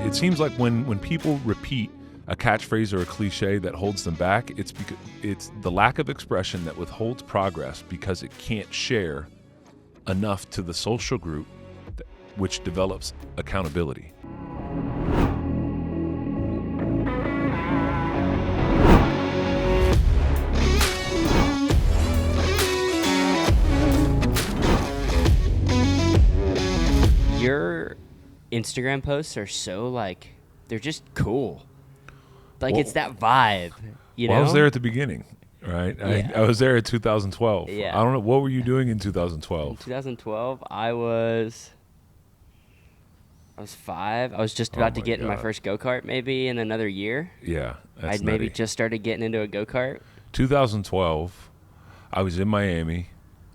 it seems like when people repeat a catchphrase or a cliche that holds them back, it's because it's the lack of expression that withholds progress because it can't share enough to the social group, which develops accountability. Your Instagram posts are so like, they're just cool. Like, Well, it's that vibe, you know? I was there at the beginning, right? Yeah. I was there in 2012. Yeah. I don't know, what were you doing in 2012? In 2012, I was 5. I was just about to my get in my God. first go-kart maybe in another year. Yeah, that's I'd maybe nutty. just started getting into a go-kart. 2012, I was in Miami.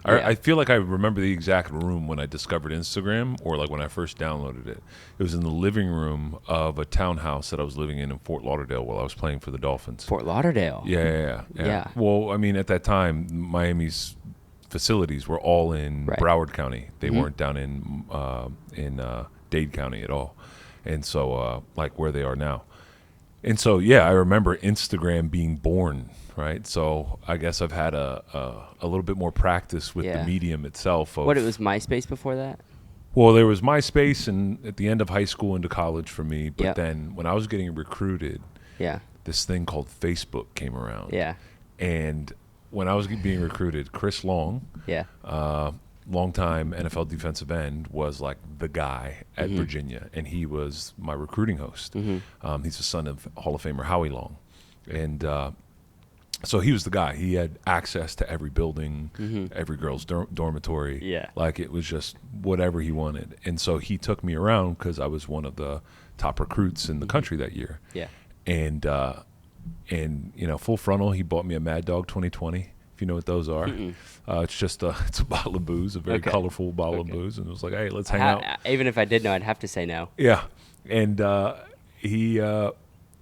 Yeah. I feel like I remember the exact room when I discovered Instagram, or like when I first downloaded it. It was in the living room of a townhouse that I was living in Fort Lauderdale while I was playing for the Dolphins. Fort Lauderdale. Yeah. Yeah. Well, I mean, at that time, Miami's facilities were all in Right. Broward County. They weren't down in Dade County at all, and so like where they are now. And so, yeah, I remember Instagram being born, right? So I guess I've had a little bit more practice with the Yeah. medium itself. Of, What, it was MySpace before that? well, there was MySpace and at the end of high school into college for me. But Yep. then when I was getting recruited, Yeah. this thing called Facebook came around. Yeah. And when I was being recruited, Chris Long, Yeah. longtime NFL defensive end, was like the guy at Virginia, and he was my recruiting host. He's the son of Hall of Famer Howie Long, and so he was the guy. He had access to every building, every girl's dormitory. Yeah. Like it was just whatever he wanted, and so he took me around because I was one of the top recruits in the country that year. Yeah. And you know, full frontal, he bought me a Mad Dog 2020. If you know what those are, it's just it's a bottle of booze, a very Okay. colorful bottle of booze, and it was like, hey, let's hang out. Even if I did know, I'd have to say no. Yeah, and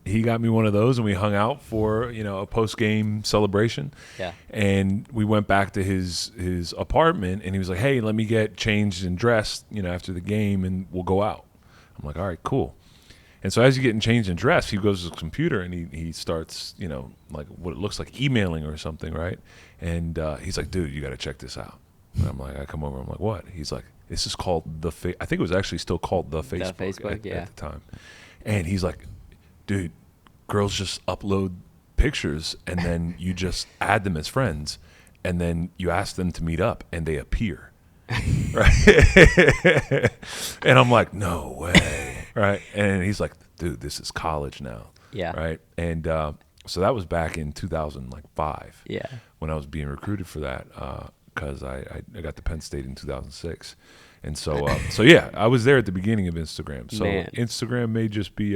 he got me one of those, and we hung out for a post game celebration. Yeah. And we went back to his apartment, and he was like, hey, let me get changed and dressed, after the game, and we'll go out. I'm like, all right, cool. And so as you're getting changed and dressed, he goes to his computer and he starts, like what it looks like emailing or something, right? And he's like, dude, you got to check this out. And I'm like, I come over, I'm like, what? He's like, this is called I think it was actually still called the Facebook, at the time. And he's like, dude, girls just upload pictures and then you just add them as friends and then you ask them to meet up and they appear. Right. And I'm like, no way. Right. And he's like, dude, this is college now. Yeah. Right. And so that was back in 2005. Yeah. When I was being recruited for that, because I got to Penn State in 2006. And so yeah, I was there at the beginning of Instagram. So Man. Instagram may just be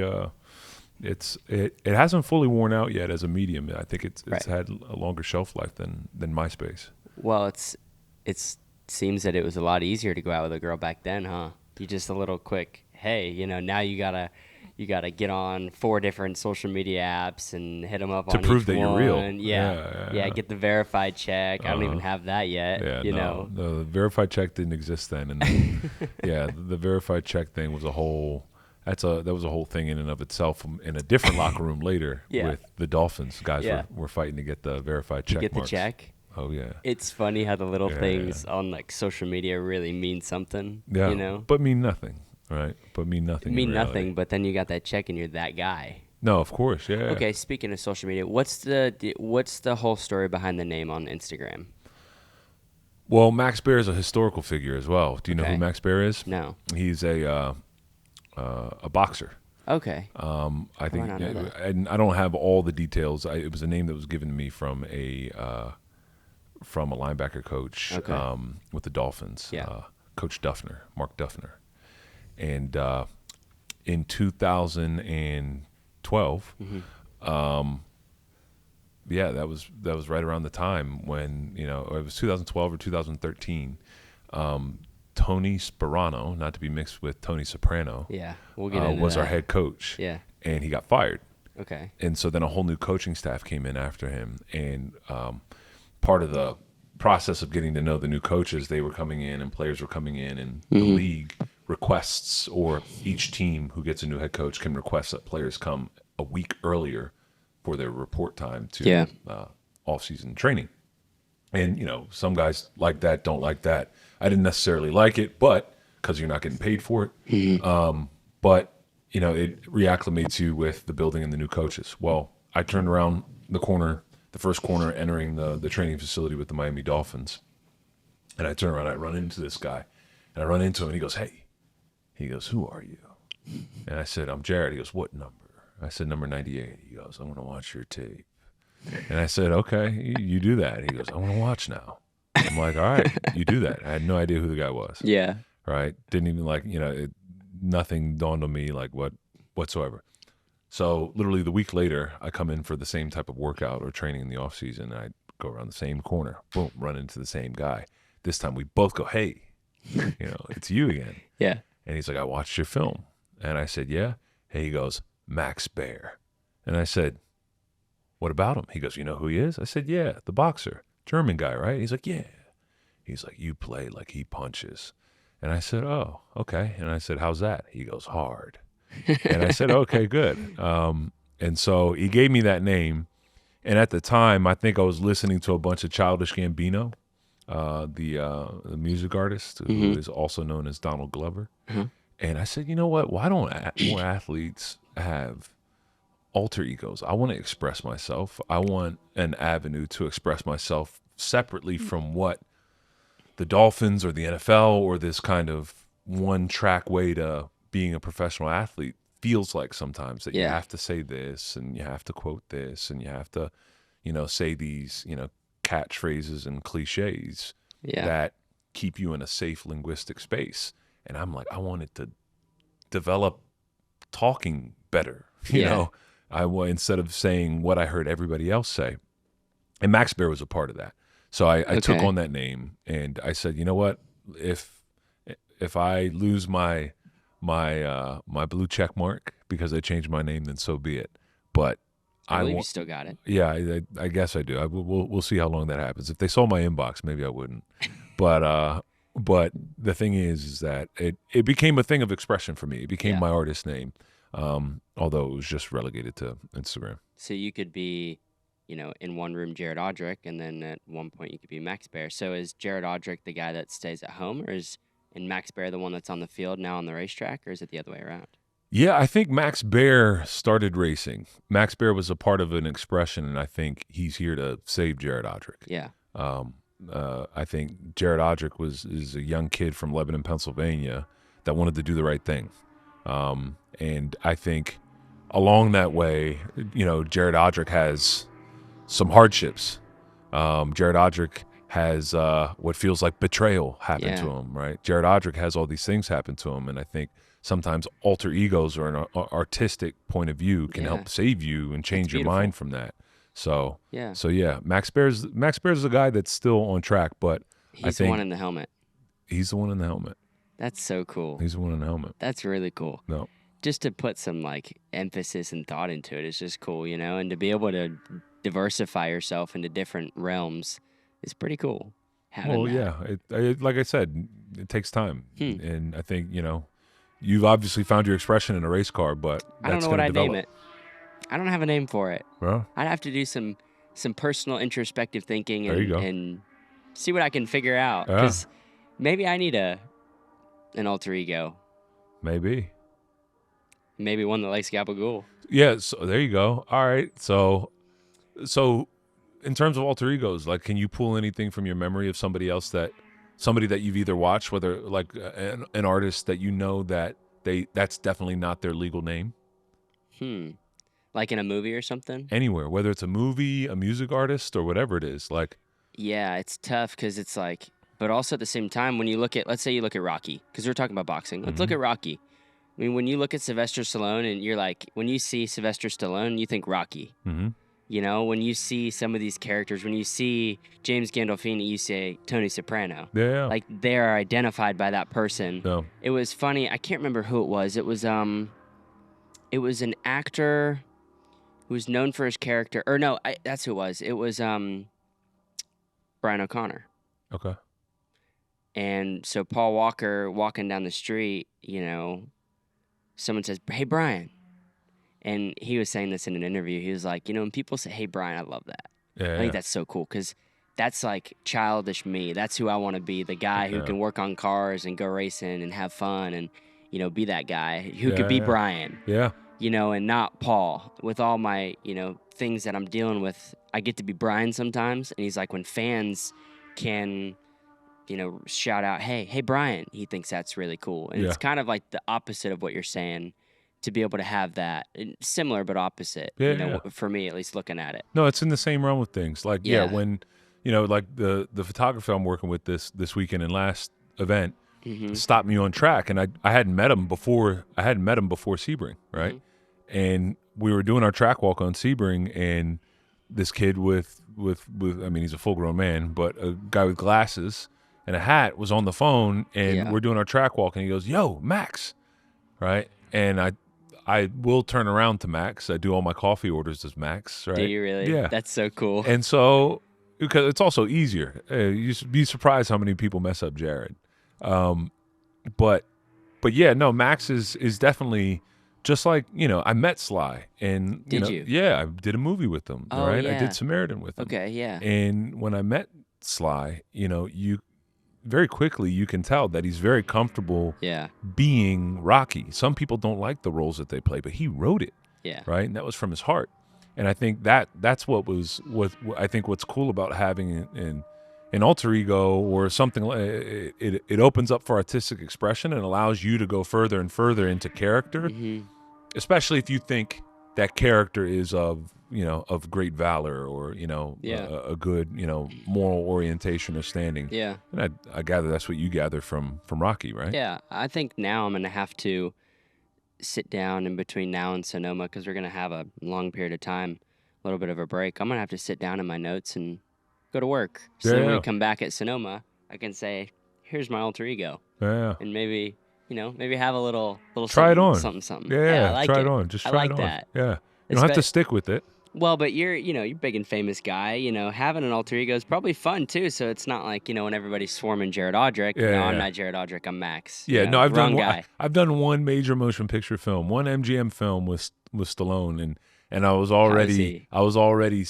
it hasn't fully worn out yet as a medium. I think it's Right. had a longer shelf life than MySpace. Well, it's seems that it was a lot easier to go out with a girl back then, huh? You just a little quick, hey, now you gotta get on 4 different social media apps and hit them up To on prove each that you're one. real. Yeah. Yeah. Get the verified check. I don't even have that yet. Yeah, know. no, the verified check didn't exist then, and then, yeah, the verified check thing was a whole. That was a whole thing in and of itself. In a different locker room later Yeah. with the Dolphins, guys Yeah. were fighting to get the verified check. Get the marks. check. Oh yeah. It's funny how the little Yeah, things on like social media really mean something. Yeah. But mean nothing, right? But mean nothing. mean in reality. nothing, but then you got that check and you're that guy. No, of course, yeah. Okay, speaking of social media, what's the whole story behind the name on Instagram? Well, Max Baer is a historical figure as well. Do you know Okay. who Max Baer is? No. He's a boxer. Okay. I think, not know that? and I don't have all the details. It was a name that was given to me from a linebacker coach Okay. with the Dolphins, Yeah. Coach Duffner, Mark Duffner, and in 2012, yeah, that was right around the time when it was 2012 or 2013. Tony Sperano, not to be mixed with Tony Soprano, Yeah, we'll get into was that. our head coach. Yeah. And he got fired. Okay. And so then a whole new coaching staff came in after him. And part of the process of getting to know the new coaches, they were coming in and players were coming in, and the league requests, or each team who gets a new head coach can request that players come a week earlier for their report time to off-season training. And, some guys like that, don't like that. I didn't necessarily like it, but because you're not getting paid for it. But, it reacclimates you with the building and the new coaches. Well, I turned around the first corner entering the training facility with the Miami Dolphins. And I turn around, I run into this guy. And I run into him, and he goes, "Hey." He goes, "Who are you?" And I said, "I'm Jared." He goes, "What number?" I said, "Number 98. He goes, "I'm going to watch your tape." And I said, "Okay, you do that." He goes, "I want to watch now." I'm like, "All right, you do that." I had no idea who the guy was. Yeah. Right? Didn't even nothing dawned on me whatsoever. So literally the week later, I come in for the same type of workout or training in the off season. And I go around the same corner, boom, run into the same guy. This time we both go, "Hey, it's you again." Yeah. And he's like, "I watched your film." And I said, "Yeah." And he goes, "Max Baer." And I said, "What about him?" He goes, "You know who he is?" I said, "Yeah, the boxer, German guy, right?" He's like, "Yeah." He's like, "You play like he punches." And I said, "Oh, okay." And I said, "How's that?" He goes, "Hard." And I said, "Okay, good." And so he gave me that name. And at the time, I think I was listening to a bunch of Childish Gambino, the music artist who is also known as Donald Glover. And I said, "You know what? Why don't more athletes have alter egos? I want to express myself. I want an avenue to express myself separately from what the Dolphins or the NFL or this kind of one-track way to being a professional athlete feels like sometimes, that you have to say this and you have to quote this and you have to, say these, catchphrases and cliches that keep you in a safe linguistic space." And I'm like, I wanted to develop talking better, instead of saying what I heard everybody else say. And Max Baer was a part of that. So I took on that name, and I said, "You know what? If I lose my blue check mark because I changed my name, then so be it." But I believe you still got it. Yeah, I guess I do. We'll see how long that happens. If they saw my inbox, maybe I wouldn't. But the thing is that it became a thing of expression for me. It became my artist name, although it was just relegated to Instagram. So you could be, in one room Jared Odrick, and then at one point you could be Max Baer. So is Jared Odrick the guy that stays at home, or is Max Baer the one that's on the field now on the racetrack, or is it the other way around? Yeah, I think Max Baer started racing. Max Baer was a part of an expression, and I think he's here to save Jared Odrick. Yeah. I think Jared Odrick is a young kid from Lebanon, Pennsylvania, that wanted to do the right thing. And I think along that way, Jared Odrick has some hardships. Jared Odrick has what feels like betrayal happen to him, right? Jared Odrick has all these things happen to him, and I think sometimes alter egos or an artistic point of view can help save you and change your mind from that. So Max Baer's the guy that's still on track, but he's the one in the helmet. He's the one in the helmet. That's so cool. He's the one in the helmet. That's really cool. No. Just to put some emphasis and thought into it is just cool, and to be able to diversify yourself into different realms is pretty cool. Like I said, it takes time, and I think you've obviously found your expression in a race car, but I don't know what I'd name it. I don't have a name for it. Well, I'd have to do some personal introspective thinking and see what I can figure out. Because maybe I need an alter ego. Maybe one that likes gabagool. Yeah, so there you go. All right. So in terms of alter egos, can you pull anything from your memory of somebody that you've either watched, whether an artist that that's definitely not their legal name? Like in a movie or something? Anywhere, whether it's a movie, a music artist, or whatever it is. Yeah, it's tough because it's but also at the same time, when you let's say you look at Rocky, because we're talking about boxing. Let's look at Rocky. I mean, when you look at Sylvester Stallone and you're when you see Sylvester Stallone, you think Rocky. Mm-hmm. When you see some of these characters, when you see James Gandolfini, you say Tony Soprano. Yeah. They are identified by that person. Yeah. It was funny. I can't remember who it was. It was an actor who was known for his character. Or no, that's who it was. It was Brian O'Connor. Okay. And so Paul Walker walking down the street, someone says, "Hey, Brian." And he was saying this in an interview. He was like, when people say, "Hey, Brian," I love that. I think Yeah, that's so cool because that's like childish me. That's who I want to be, the guy who yeah, can work on cars and go racing and have fun and, be that guy who could yeah, be yeah, Brian, yeah, and not Paul. With all my, things that I'm dealing with, I get to be Brian sometimes. And he's like, when fans can, shout out, hey, Brian, he thinks that's really cool. And yeah, it's kind of like the opposite of what you're saying to be able to have that similar but opposite, yeah, yeah. for me, at least looking at it. No, it's in the same realm with things. Like, yeah, Yeah. when like the photographer I'm working with this weekend and last event Mm-hmm. stopped me on track, and I hadn't met him before. I hadn't met him before Sebring, right? Mm-hmm. And we were doing our track walk on Sebring, and this kid with I mean, he's a full grown man, but a guy with glasses and a hat was on the phone, and Yeah. we're doing our track walk, and he goes, "Yo, Max," right? And I will turn around to Max. I do all my coffee orders as Max, right? Do you really? Yeah. That's so cool. And so, because it's also easier, you'd be surprised how many people mess up Jared. But yeah, no, Max is definitely just like I met Sly, and Did you? yeah, I did a movie with him, Oh, right? I yeah. did Samaritan with him, Okay, yeah. and when I met Sly, you very quickly you can tell that he's very comfortable Yeah. being Rocky. Some people don't like the roles that they play, but he wrote it, Yeah. right? And that was from his heart. And I think that's what I think what's cool about having an alter ego or something. It opens up for artistic expression and allows you to go further and further into character, Mm-hmm. especially if you think that character is of great valor or Yeah. a good moral orientation or standing. Yeah. And I gather that's what you gather from Rocky, right? Yeah. I think now I'm going to have to sit down in between now and Sonoma because we're going to have a long period of time, a little bit of a break. I'm going to have to sit down in my notes and go to work. So then when Yeah. we come back at Sonoma, I can say, here's my alter ego. Yeah. And maybe, maybe have a little Try it something, on. something, something. Yeah, I like try it. it on. Just I try like it on. that. Yeah. You don't have to Espe- stick with it. Well, but you're big and famous guy. Having an alter ego is probably fun too. So it's not like when everybody's swarming Jared Odrick. Yeah, No, yeah. I'm not Jared Odrick. I'm Max. Yeah, no, I've done wrong guy. I've done one major motion picture film, one MGM film with Stallone, and I was already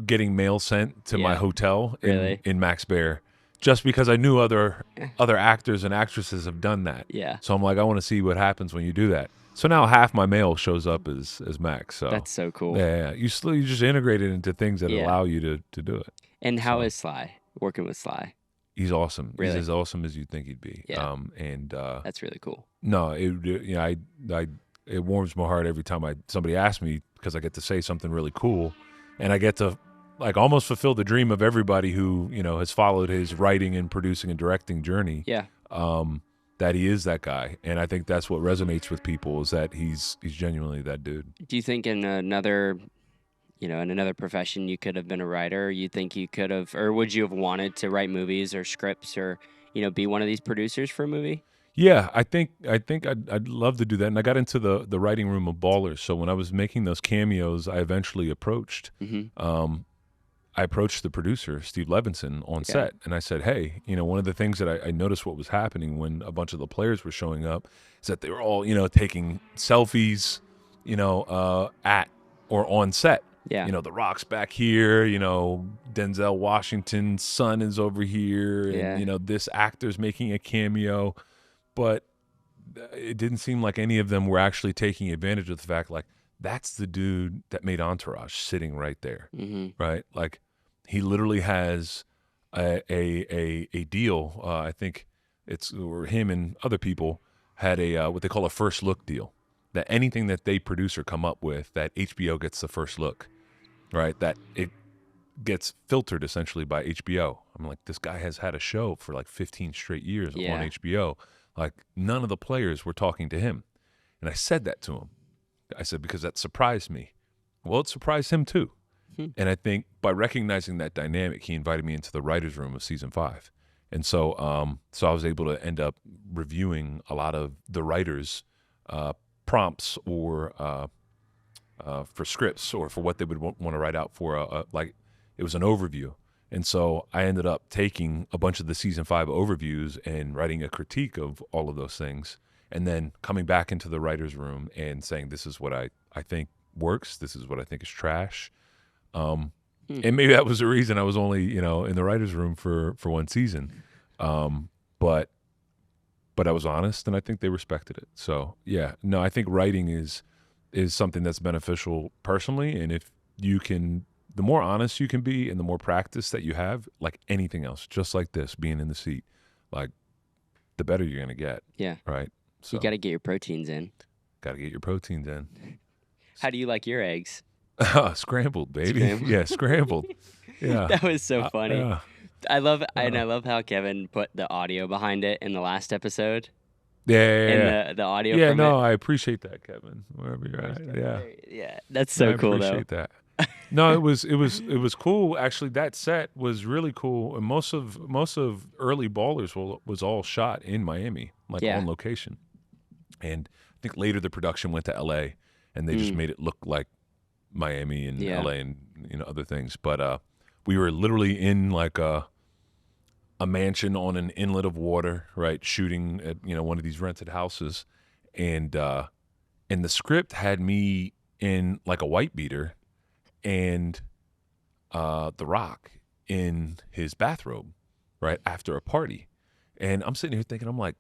getting mail sent to my Yeah. hotel in Really? in Max Bear, just because I knew other actors and actresses have done that. Yeah. So I'm like, I want to see what happens when you do that. So now half my mail shows up as Max. So That's so cool. yeah, you just integrate it into things that Yeah. allow you to do it. And how So- is Sly working with Sly? He's awesome. Really? He's as awesome as you'd think he'd be. Yeah. And That's really cool. no, it warms my heart every time somebody asks me because I get to say something really cool, and I get to like almost fulfill the dream of everybody who has followed his writing and producing and directing journey. Yeah. That he is that guy, and I think that's what resonates with people is that he's genuinely that dude. Do you think in another profession you could have been a writer? You think you could have, or would you have wanted to write movies or scripts or be one of these producers for a movie? Yeah, I think I'd love to do that. And I got into the writing room of Ballers. So when I was making those cameos, I eventually approached Mm-hmm. I approached the producer, Steve Levinson, on set, and I said, hey, one of the things that I noticed what was happening when a bunch of the players were showing up is that they were all, taking selfies, at or on set. Yeah. The Rock's back here, Denzel Washington's son is over here, and, Yeah. this actor's making a cameo. But it didn't seem like any of them were actually taking advantage of the fact, like, that's the dude that made Entourage sitting right there, Mm-hmm. right? Like, he literally has a deal. I think or him and other people had a what they call a first look deal. That anything that they produce or come up with, that HBO gets the first look, right? That it gets filtered essentially by HBO. I'm like, this guy has had a show for like 15 straight years Yeah. on HBO. Like, none of the players were talking to him. And I said that to him. I said, because that surprised me. Well, it surprised him too. And I think by recognizing that dynamic, he invited me into the writer's room of season 5. And so I was able to end up reviewing a lot of the writers' prompts or for scripts or for what they would want to write out for. Like, it was an overview. And so I ended up taking a bunch of the season 5 overviews and writing a critique of all of those things, and then coming back into the writer's room and saying, this is what I think works. This is what I think is trash. And maybe that was the reason I was only, in the writer's room for one season. But I was honest, and I think they respected it. So yeah, no, I think writing is something that's beneficial personally. And if you can, the more honest you can be and the more practice that you have, like anything else, just like this, being in the seat, like the better you're going to get. Yeah. Right. So You got to get your proteins in. got to get your proteins in. How do you like your eggs? Scrambled, baby. Scrambled? Yeah, scrambled. Yeah. That was so funny. Yeah. I love how Kevin put the audio behind it in the last episode. Yeah. And the audio. Yeah, from no, it. I appreciate that, Kevin. Wherever you're at. Yeah. Yeah, that's so I cool appreciate though. that. No, it was cool. Actually, that set was really cool. And most of early Ballers was all shot in Miami, like Yeah. on location. And I think later the production went to LA, and they just made it look like Miami and Yeah. LA and other things. But we were literally in like a mansion on an inlet of water, right, shooting at one of these rented houses, and the script had me in like a white beater and The Rock in his bathrobe, right, after a party. And I'm sitting here thinking, I'm like,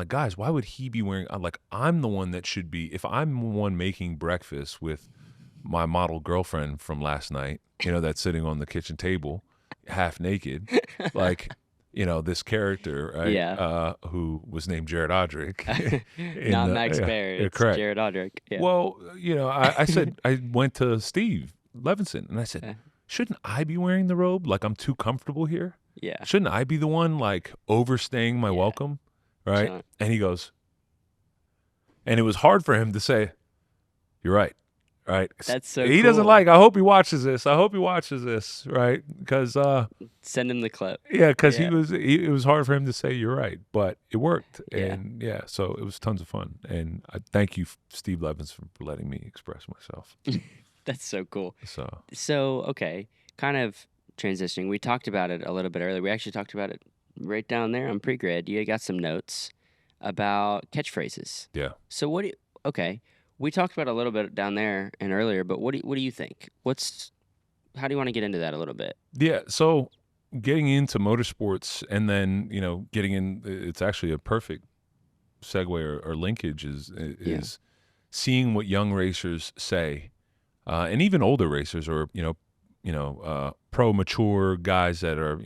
guys, why would he be wearing? I'm the one that should be. If I'm the one making breakfast with my model girlfriend from last night, that's sitting on the kitchen table, half naked, like, this character, right? Yeah. Who was named Jared Odrick. Not Max Baer. It's correct. Jared Odrick. Yeah. Well, I said, I went to Steve Levinson and I said, shouldn't I be wearing the robe? Like, I'm too comfortable here. Yeah. Shouldn't I be the one like overstaying my welcome? Right. Sure. And he goes, and it was hard for him to say, you're right. Right. That's so He cool. doesn't like, I hope he watches this. Right. Because, Send him the clip. yeah, because Yeah. it was hard for him to say you're right, but it worked. Yeah. And yeah, so it was tons of fun. And I thank you, Steve Levinson, for letting me express myself. That's so cool. So, Okay, kind of transitioning. We talked about it a little bit earlier. We actually talked about it right down there on pre-grid. You got some notes about catchphrases. yeah. So we talked about it a little bit down there and earlier, but what do you think? How do you want to get into that a little bit? Yeah. So getting into motorsports and then, getting in, it's actually a perfect segue or linkage is seeing what young racers say, and even older racers or, pro mature guys that are,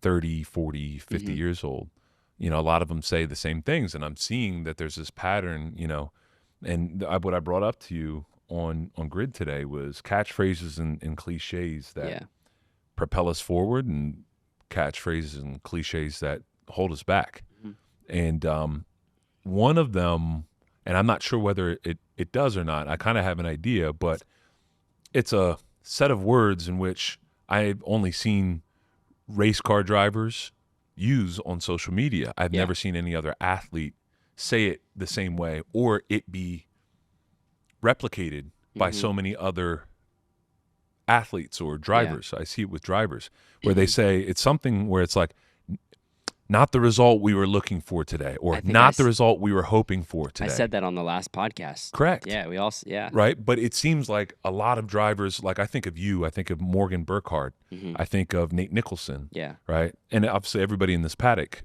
30, 40, 50 years old. A lot of them say the same things, and I'm seeing that there's this pattern, and what I brought up to you on Grid today was catchphrases and cliches that propel us forward and catchphrases and cliches that hold us back. And one of them, and I'm not sure whether it does or not, I kind of have an idea, but it's a set of words in which I've only seen race car drivers use on social media. I've never seen any other athlete say it the same way or it be replicated by so many other athletes or drivers. I see it with drivers where they say it's something where it's like, not the result we were looking for today, or not the result we were hoping for today. I said that on the last podcast. Correct. Yeah, we all, yeah. Right? But it seems like a lot of drivers, like I think of you, I think of Morgan Burkhardt, I think of Nate Nicholson. Yeah. Right? And obviously everybody in this paddock.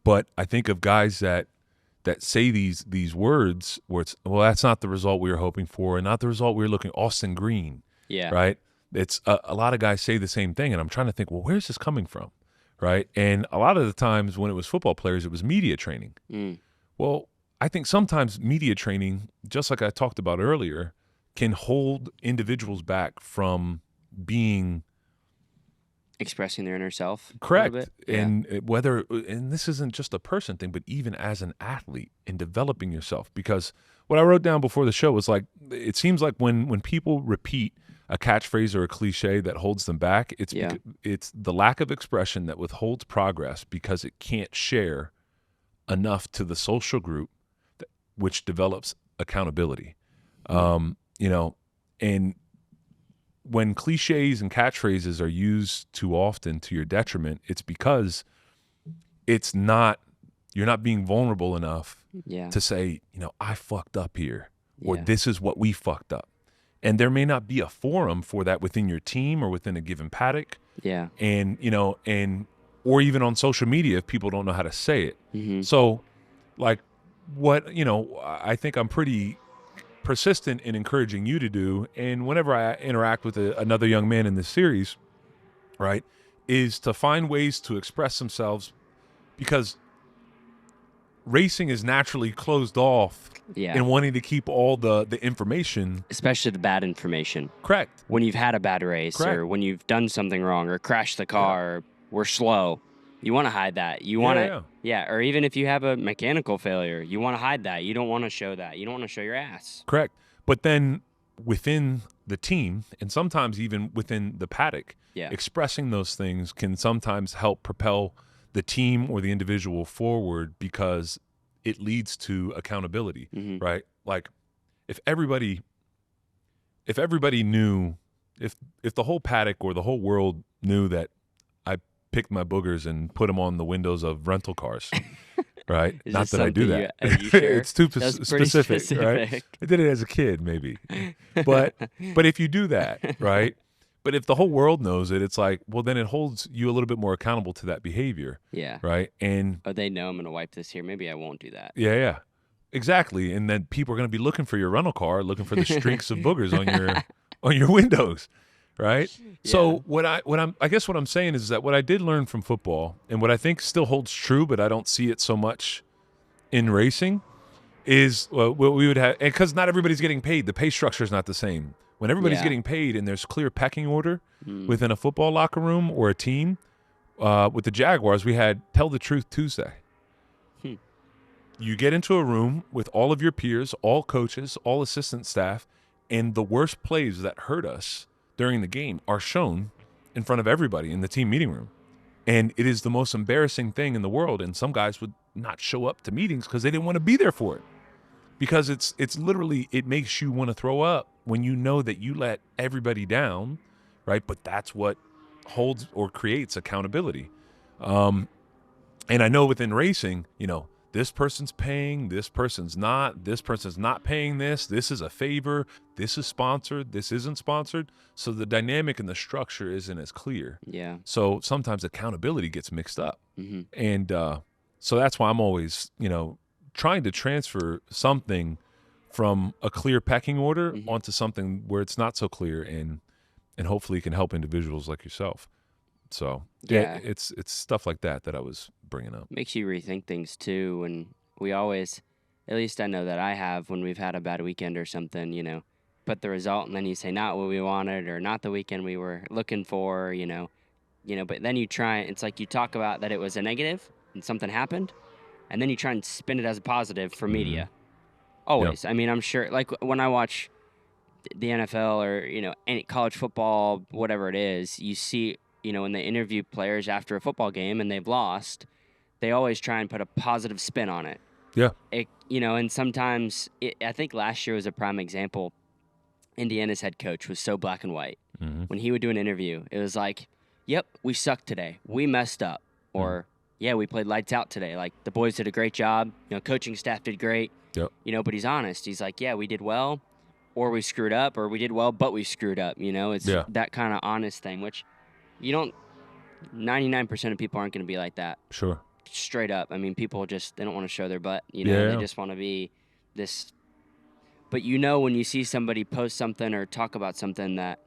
But I think of guys that say these words where it's, well, that's not the result we were hoping for and not the result we were looking. Austin Green. Yeah. Right? It's a lot of guys say the same thing. And I'm trying to think, well, where's this coming from? Right. And a lot of the times when it was football players, it was media training. Well, I think sometimes media training, just like I talked about earlier, can hold individuals back from being expressing their inner self. Correct. A little bit. And this isn't just a person thing, but even as an athlete in developing yourself. Because what I wrote down before the show was like, it seems like when people repeat a catchphrase or a cliche that holds them back, it's the lack of expression that withholds progress because it can't share enough to the social group, which develops accountability. And when cliches and catchphrases are used too often to your detriment, it's because you're not being vulnerable enough to say, I fucked up here, or this is what we fucked up. And there may not be a forum for that within your team or within a given paddock. Yeah. And, or even on social media if people don't know how to say it. Mm-hmm. So, like, I think I'm pretty persistent in encouraging you to do, and whenever I interact with another young man in this series, right, is to find ways to express themselves, because racing is naturally closed off and wanting to keep all the information. Especially the bad information. Correct. When you've had a bad race, or when you've done something wrong, or crashed the car, or we're slow. You want to hide that. You want to, or even if you have a mechanical failure, you want to hide that. You don't want to show that. You don't want to show your ass. Correct. But then within the team, and sometimes even within the paddock, expressing those things can sometimes help propel the team or the individual forward, because it leads to accountability, right? Like if everybody knew, if the whole paddock or the whole world knew that I picked my boogers and put them on the windows of rental cars, right? Not that I do that. You sure? It's too specific, right? I did it as a kid, maybe. But if you do that, right? But if the whole world knows it, it's like, well, then it holds you a little bit more accountable to that behavior. Yeah. Right? And they know I'm going to wipe this here. Maybe I won't do that. Yeah. Exactly. And then people are going to be looking for your rental car, looking for the streaks of boogers on your windows, right? Yeah. So I guess what I'm saying is that what I did learn from football, and what I think still holds true, but I don't see it so much in racing, is what we would have, because not everybody's getting paid. The pay structure is not the same. When everybody's getting paid and there's clear pecking order within a football locker room or a team, with the Jaguars, we had Tell the Truth Tuesday. You get into a room with all of your peers, all coaches, all assistant staff, and the worst plays that hurt us during the game are shown in front of everybody in the team meeting room. And it is the most embarrassing thing in the world. And some guys would not show up to meetings because they didn't want to be there for it. Because it's literally, it makes you want to throw up when you know that you let everybody down, right? But that's what holds or creates accountability. And I know within racing, this person's paying, this person's not paying this is a favor, this is sponsored, this isn't sponsored. So the dynamic and the structure isn't as clear. Yeah. So sometimes accountability gets mixed up. Mm-hmm. And so that's why I'm always, trying to transfer something from a clear pecking order onto something where it's not so clear, and hopefully it can help individuals like yourself. So it's stuff like that I was bringing up. Makes you rethink things too. And we always, at least I know that I have, when we've had a bad weekend or something, put the result and then you say not what we wanted or not the weekend we were looking for, but then you try, it's like you talk about that it was a negative and something happened, and then you try and spin it as a positive for media. Always. Yep. I mean, I'm sure, like when I watch the NFL or, any college football, whatever it is, you see, when they interview players after a football game and they've lost, they always try and put a positive spin on it. Yeah. And sometimes, I think last year was a prime example. Indiana's head coach was so black and white. Mm-hmm. When he would do an interview, it was like, yep, we sucked today. We messed up. Or, yeah, we played lights out today. Like, the boys did a great job. Coaching staff did great. Yep. But he's honest. He's like, yeah, we did well, or we screwed up, or we did well, but we screwed up. It's that kind of honest thing, which 99% of people aren't going to be like that. Sure. Straight up. I mean, people they don't want to show their butt. They just want to be this. But when you see somebody post something or talk about something that,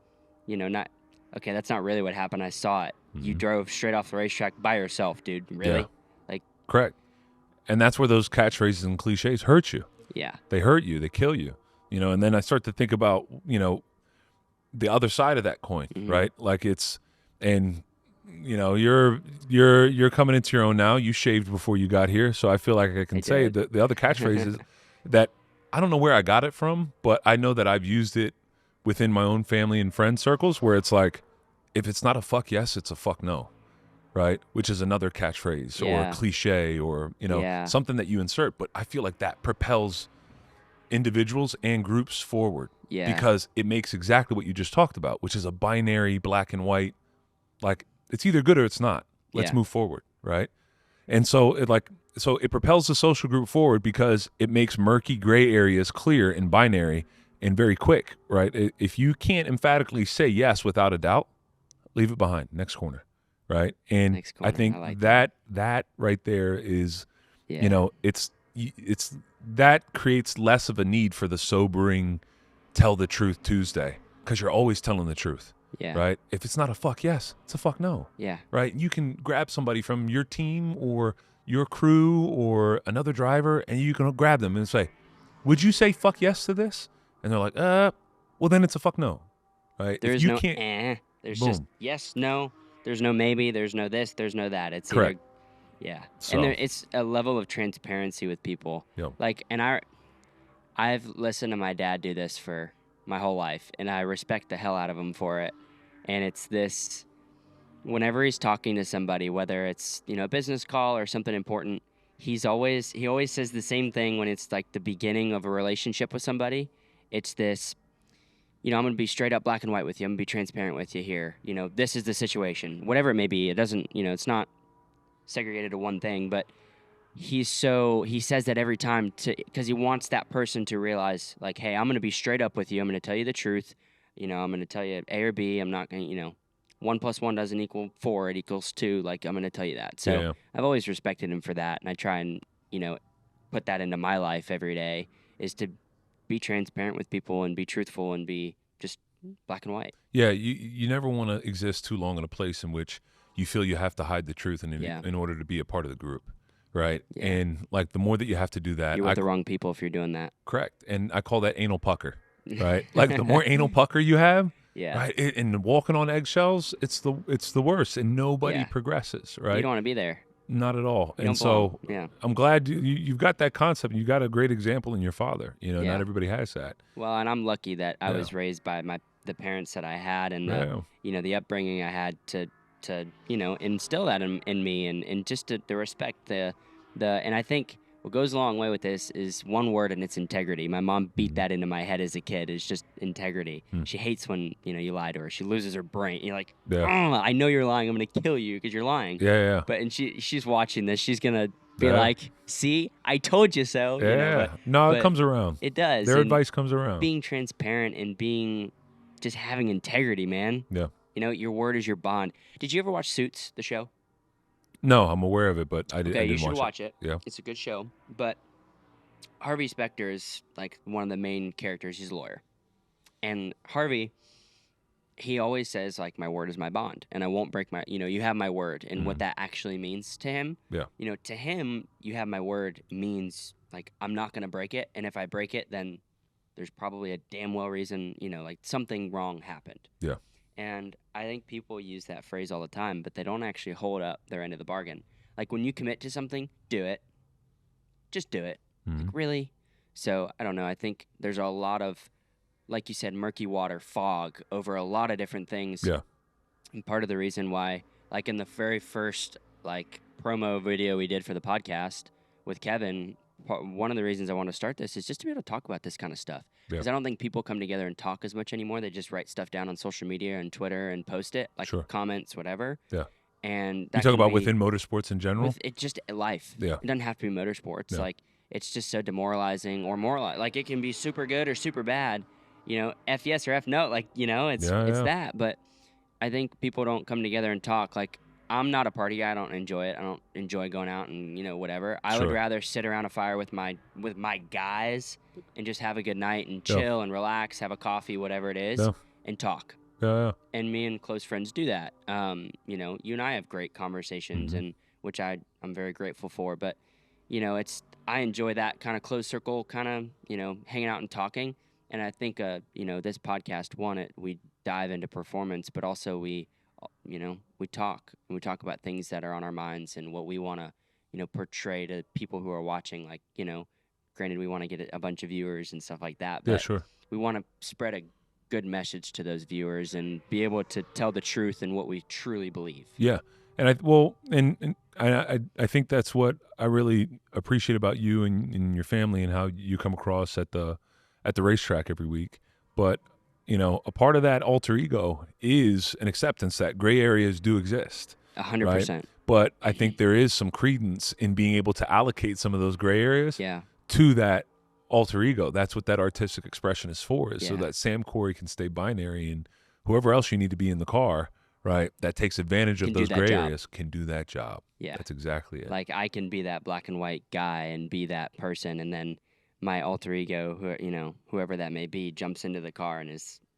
that's not really what happened. I saw it. Mm-hmm. You drove straight off the racetrack by yourself, dude. Really? Yeah. Correct. And that's where those catchphrases and cliches hurt you. Yeah. They hurt you. They kill you. And then I start to think about, the other side of that coin, right? Like you're coming into your own now. You shaved before you got here. So I feel like I can say that the other catchphrases that I don't know where I got it from, but I know that I've used it within my own family and friend circles, where it's like, if it's not a fuck yes, it's a fuck no. Right? Which is another catchphrase or cliche or, something that you insert. But I feel like that propels individuals and groups forward. Yeah. Because it makes exactly what you just talked about, which is a binary black and white. Like, it's either good or it's not. Let's Yeah. move forward, right? And so it propels the social group forward because it makes murky gray areas clear and binary and very quick, right? If you can't emphatically say yes without a doubt, leave it behind. Next corner, right? And Next I corner. think I like that right there is, Yeah. it's that creates less of a need for the sobering tell the truth Tuesday, because you're always telling the truth. Yeah. Right? If it's not a fuck yes, it's a fuck no. Yeah. Right? You can grab somebody from your team or your crew or another driver, and you can grab them and say, would you say fuck yes to this? And they're like, well, then it's a fuck no. Right? There's If you no can't, There's boom. just yes, no. There's no maybe. There's no this. There's no that. It's Correct. either, yeah. So, And it's a level of transparency with people. Yep. Like, and I've listened to my dad do this for my whole life, and I respect the hell out of him for it. And it's this, whenever he's talking to somebody, whether it's, a business call or something important, he always says the same thing when it's like the beginning of a relationship with somebody. It's this, I'm going to be straight up black and white with you. I'm going to be transparent with you here. This is the situation, whatever it may be. It doesn't, it's not segregated to one thing, but he says that every time because he wants that person to realize, like, hey, I'm going to be straight up with you. I'm going to tell you the truth. I'm going to tell you A or B. I'm not going to, 1 + 1 doesn't equal 4. It equals 2. Like, I'm going to tell you that. So Yeah. I've always respected him for that. And I try and, put that into my life every day, is to be transparent with people and be truthful and be just black and white. Yeah, you never want to exist too long in a place in which you feel you have to hide the truth in order to be a part of the group, right? Yeah. And like the more that you have to do that, You're with the wrong people if you're doing that. Correct. And I call that anal pucker, right? Like the more anal pucker you have, Yeah. right? And walking on eggshells, it's the worst, and nobody progresses, right? You don't want to be there. Not at all. You And don't so belong. Yeah. I'm glad you've got that concept, and you got a great example in your father. Yeah. Not everybody has that. Well, and I'm lucky that I Yeah. was raised by the parents that I had, and Yeah. the upbringing I had to instill that in me, and just to respect the and I think what goes a long way with this is one word, and it's integrity. My mom beat that into my head as a kid. It's just integrity. She hates when you lie to her. She loses her brain. You're like, Yeah. I know you're lying. I'm gonna kill you because you're lying. Yeah. But and she's watching this. She's gonna be Yeah. like, see, I told you so. Yeah. It but comes around. It does. Their And advice comes around. being transparent and just having integrity, man. Yeah. Your word is your bond. Did you ever watch Suits, the show? No, I'm aware of it, but I Okay, you didn't should watch it. Yeah. It's a good show. But Harvey Specter is like one of the main characters. He's a lawyer. And Harvey, he always says, like, my word is my bond, and I won't break my, you have my word. And what that actually means to him, Yeah. to him, you have my word means, like, I'm not going to break it. And if I break it, then there's probably a damn well reason, like something wrong happened. Yeah. And I think people use that phrase all the time, but they don't actually hold up their end of the bargain. Like, when you commit to something, do it. Just do it. Like, really? So, I don't know. I think there's a lot of, like you said, murky water, fog over a lot of different things. Yeah. And part of the reason why, like, in the very first, like, promo video we did for the podcast with Kevin, one of the reasons I want to start this is just to be able to talk about this kind of stuff. Because I don't think people come together and talk as much anymore. They just write stuff down on social media and Twitter and post it, like comments, whatever. Yeah. And You talk about within motorsports in general? With it just life. Yeah. It doesn't have to be motorsports. Yeah. Like, it's just so demoralizing or like, it can be super good or super bad. F yes or F no. Like, it's that. But I think people don't come together and talk. Like, I'm not a party guy. I don't enjoy it. I don't enjoy going out and, whatever. I would rather sit around a fire with my guys and just have a good night and chill and relax, have a coffee, whatever it is, and talk. Yeah. And me and close friends do that. You and I have great conversations, and which I'm very grateful for. But, I enjoy that kind of closed circle, kind of, hanging out and talking. And I think, this podcast, we dive into performance, but also we talk, and we talk about things that are on our minds and what we want to, portray to people who are watching. Like, granted, we want to get a bunch of viewers and stuff like that. But we want to spread a good message to those viewers and be able to tell the truth and what we truly believe. Yeah. And I think that's what I really appreciate about you and your family and how you come across at the racetrack every week. But a part of that alter ego is an acceptance that gray areas do exist, right? 100%. But I think there is some credence in being able to allocate some of those gray areas Yeah. to that alter ego. That's what that artistic expression is for, is so Yeah. that Sam Corey can stay binary, and whoever else you need to be in the car, right, that takes advantage of Can do those that gray job. areas can do that job. Yeah. That's exactly it. Like I can be that black and white guy and be that person, and then my alter ego, whoever that may be, jumps into the car and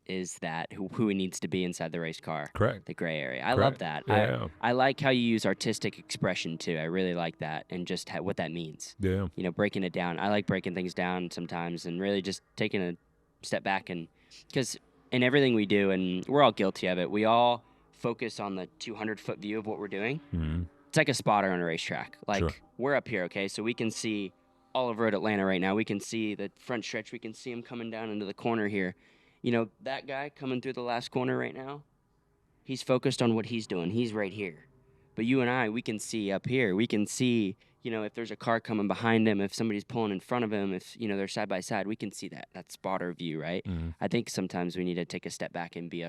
is that who he needs to be inside the race car. Correct. The gray area. I love Correct. that. Yeah. I like how you use artistic expression too. I really like that, and just what that means. Yeah. Breaking it down. I like breaking things down sometimes, and really just taking a step back, and because in everything we do, and we're all guilty of it, we all focus on the 200-foot view of what we're doing. Mm-hmm. It's like a spotter on a racetrack. Like, Sure. we're up here, okay? So we can see all of Road Atlanta right now. We can see the front stretch. We can see him coming down into the corner here. That guy coming through the last corner right now, he's focused on what he's doing. He's right here. But you and I, we can see up here. We can see, if there's a car coming behind him, if somebody's pulling in front of him, if, they're side by side, we can see that spotter view, right? Mm-hmm. I think sometimes we need to take a step back and be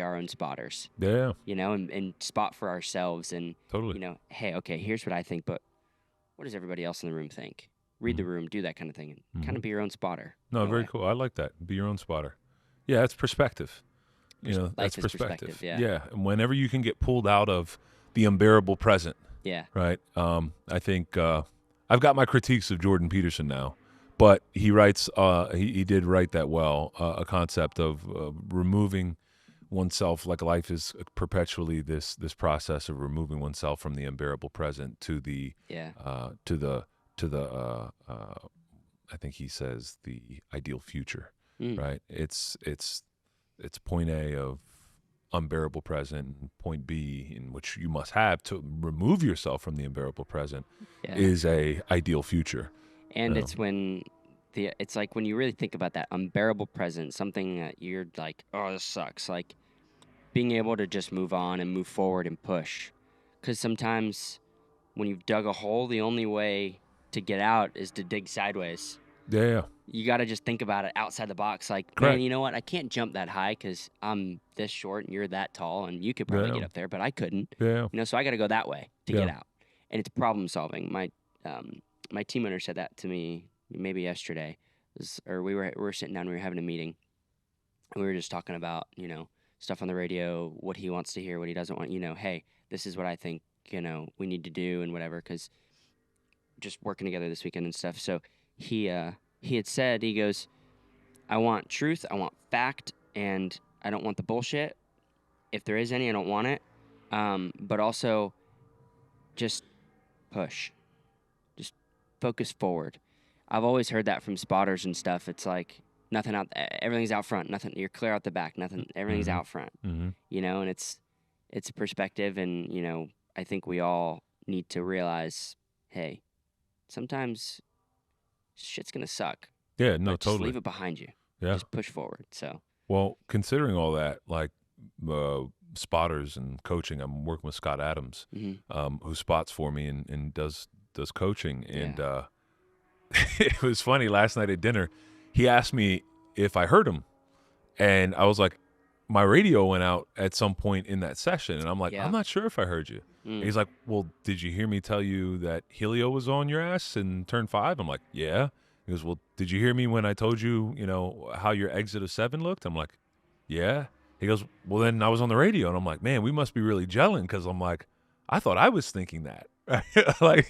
our own spotters. Yeah. And spot for ourselves and, Totally. hey, okay, here's what I think, but what does everybody else in the room think? Read the room, do that kind of thing, and kind of be your own spotter. No, very cool. I like that. Be your own spotter. Yeah, that's perspective. Life That's is perspective. yeah. And whenever you can get pulled out of the unbearable present, Yeah. right? I think I've got my critiques of Jordan Peterson now, but he writes. He did write that well. A concept of removing oneself, like life is perpetually this process of removing oneself from the unbearable present to the I think he says the ideal future. Right? It's point A of unbearable present, and point B, in which you must have to remove yourself from the unbearable present, is a ideal future. And it's when it's like when you really think about that unbearable present, something that you're like, oh, this sucks. Like being able to just move on and move forward and push. Because sometimes when you've dug a hole, the only way to get out is to dig sideways. Yeah. You got to just think about it outside the box. Like, Correct. Man, you know what? I can't jump that high because I'm this short and you're that tall, and you could probably get up there, but I couldn't. Yeah. So I got to go that way to get out. And it's problem solving. My team owner said that to me maybe yesterday, we were sitting down, we were having a meeting, and we were just talking about stuff on the radio, what he wants to hear, what he doesn't want. Hey, this is what I think we need to do and whatever, because just working together this weekend and stuff. So he had said, he goes, I want truth, I want fact, and I don't want the bullshit. If there is any, I don't want it. But also, just push. Just focus forward. I've always heard that from spotters and stuff. It's like nothing everything's out front. Nothing, you're clear out the back. Nothing, everything's out front. Mm-hmm. And it's a perspective, and I think we all need to realize, hey, sometimes shit's gonna suck. Yeah, no, but totally. Just leave it behind you. Yeah. Just push forward. So. Well, considering all that, like spotters and coaching, I'm working with Scott Adams, who spots for me and does coaching. And it was funny, last night at dinner, he asked me if I heard him. And I was like, my radio went out at some point in that session. And I'm like, I'm not sure if I heard you. And he's like, well, did you hear me tell you that Helio was on your ass in turn 5? I'm like, yeah. He goes, well, did you hear me when I told you, how your exit of 7 looked? I'm like, yeah. He goes, well, then I was on the radio. And I'm like, man, we must be really gelling, because I'm like, I thought I was thinking that. Like,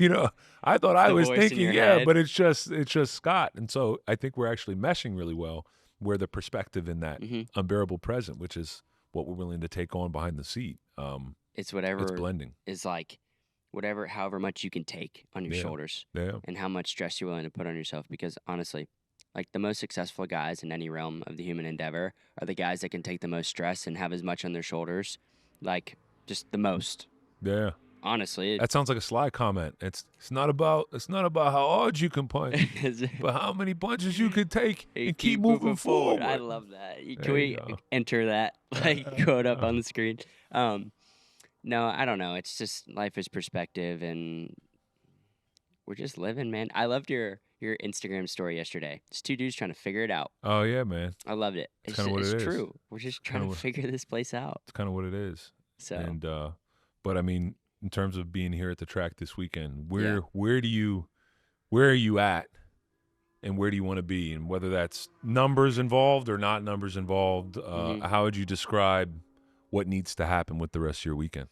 I thought I was thinking, head. But it's just Scott. And so I think we're actually meshing really well, where the perspective in that unbearable present, which is what we're willing to take on behind the seat. It's whatever it's blending. Is like however much you can take on your shoulders, and how much stress you're willing to put on yourself. Because honestly, like the most successful guys in any realm of the human endeavor are the guys that can take the most stress and have as much on their shoulders, like just the most. Yeah. Honestly, that sounds like a Sly comment. It's not about how hard you can punch, but how many punches you can take and keep moving forward. I love that. Can we enter that quote up on the screen? No, I don't know. It's just life is perspective, and we're just living, man. I loved your Instagram story yesterday. It's two dudes trying to figure it out. Oh yeah, man. I loved it. It's kind of what It's it is. true. We're just Kind trying of to what figure this place out. it's kind of what it is. So And but I mean, in terms of being here at the track this weekend, Yeah. where are you at, and where do you want to be, and whether that's numbers involved or not numbers involved, hmm how would you describe what needs to happen with the rest of your weekend?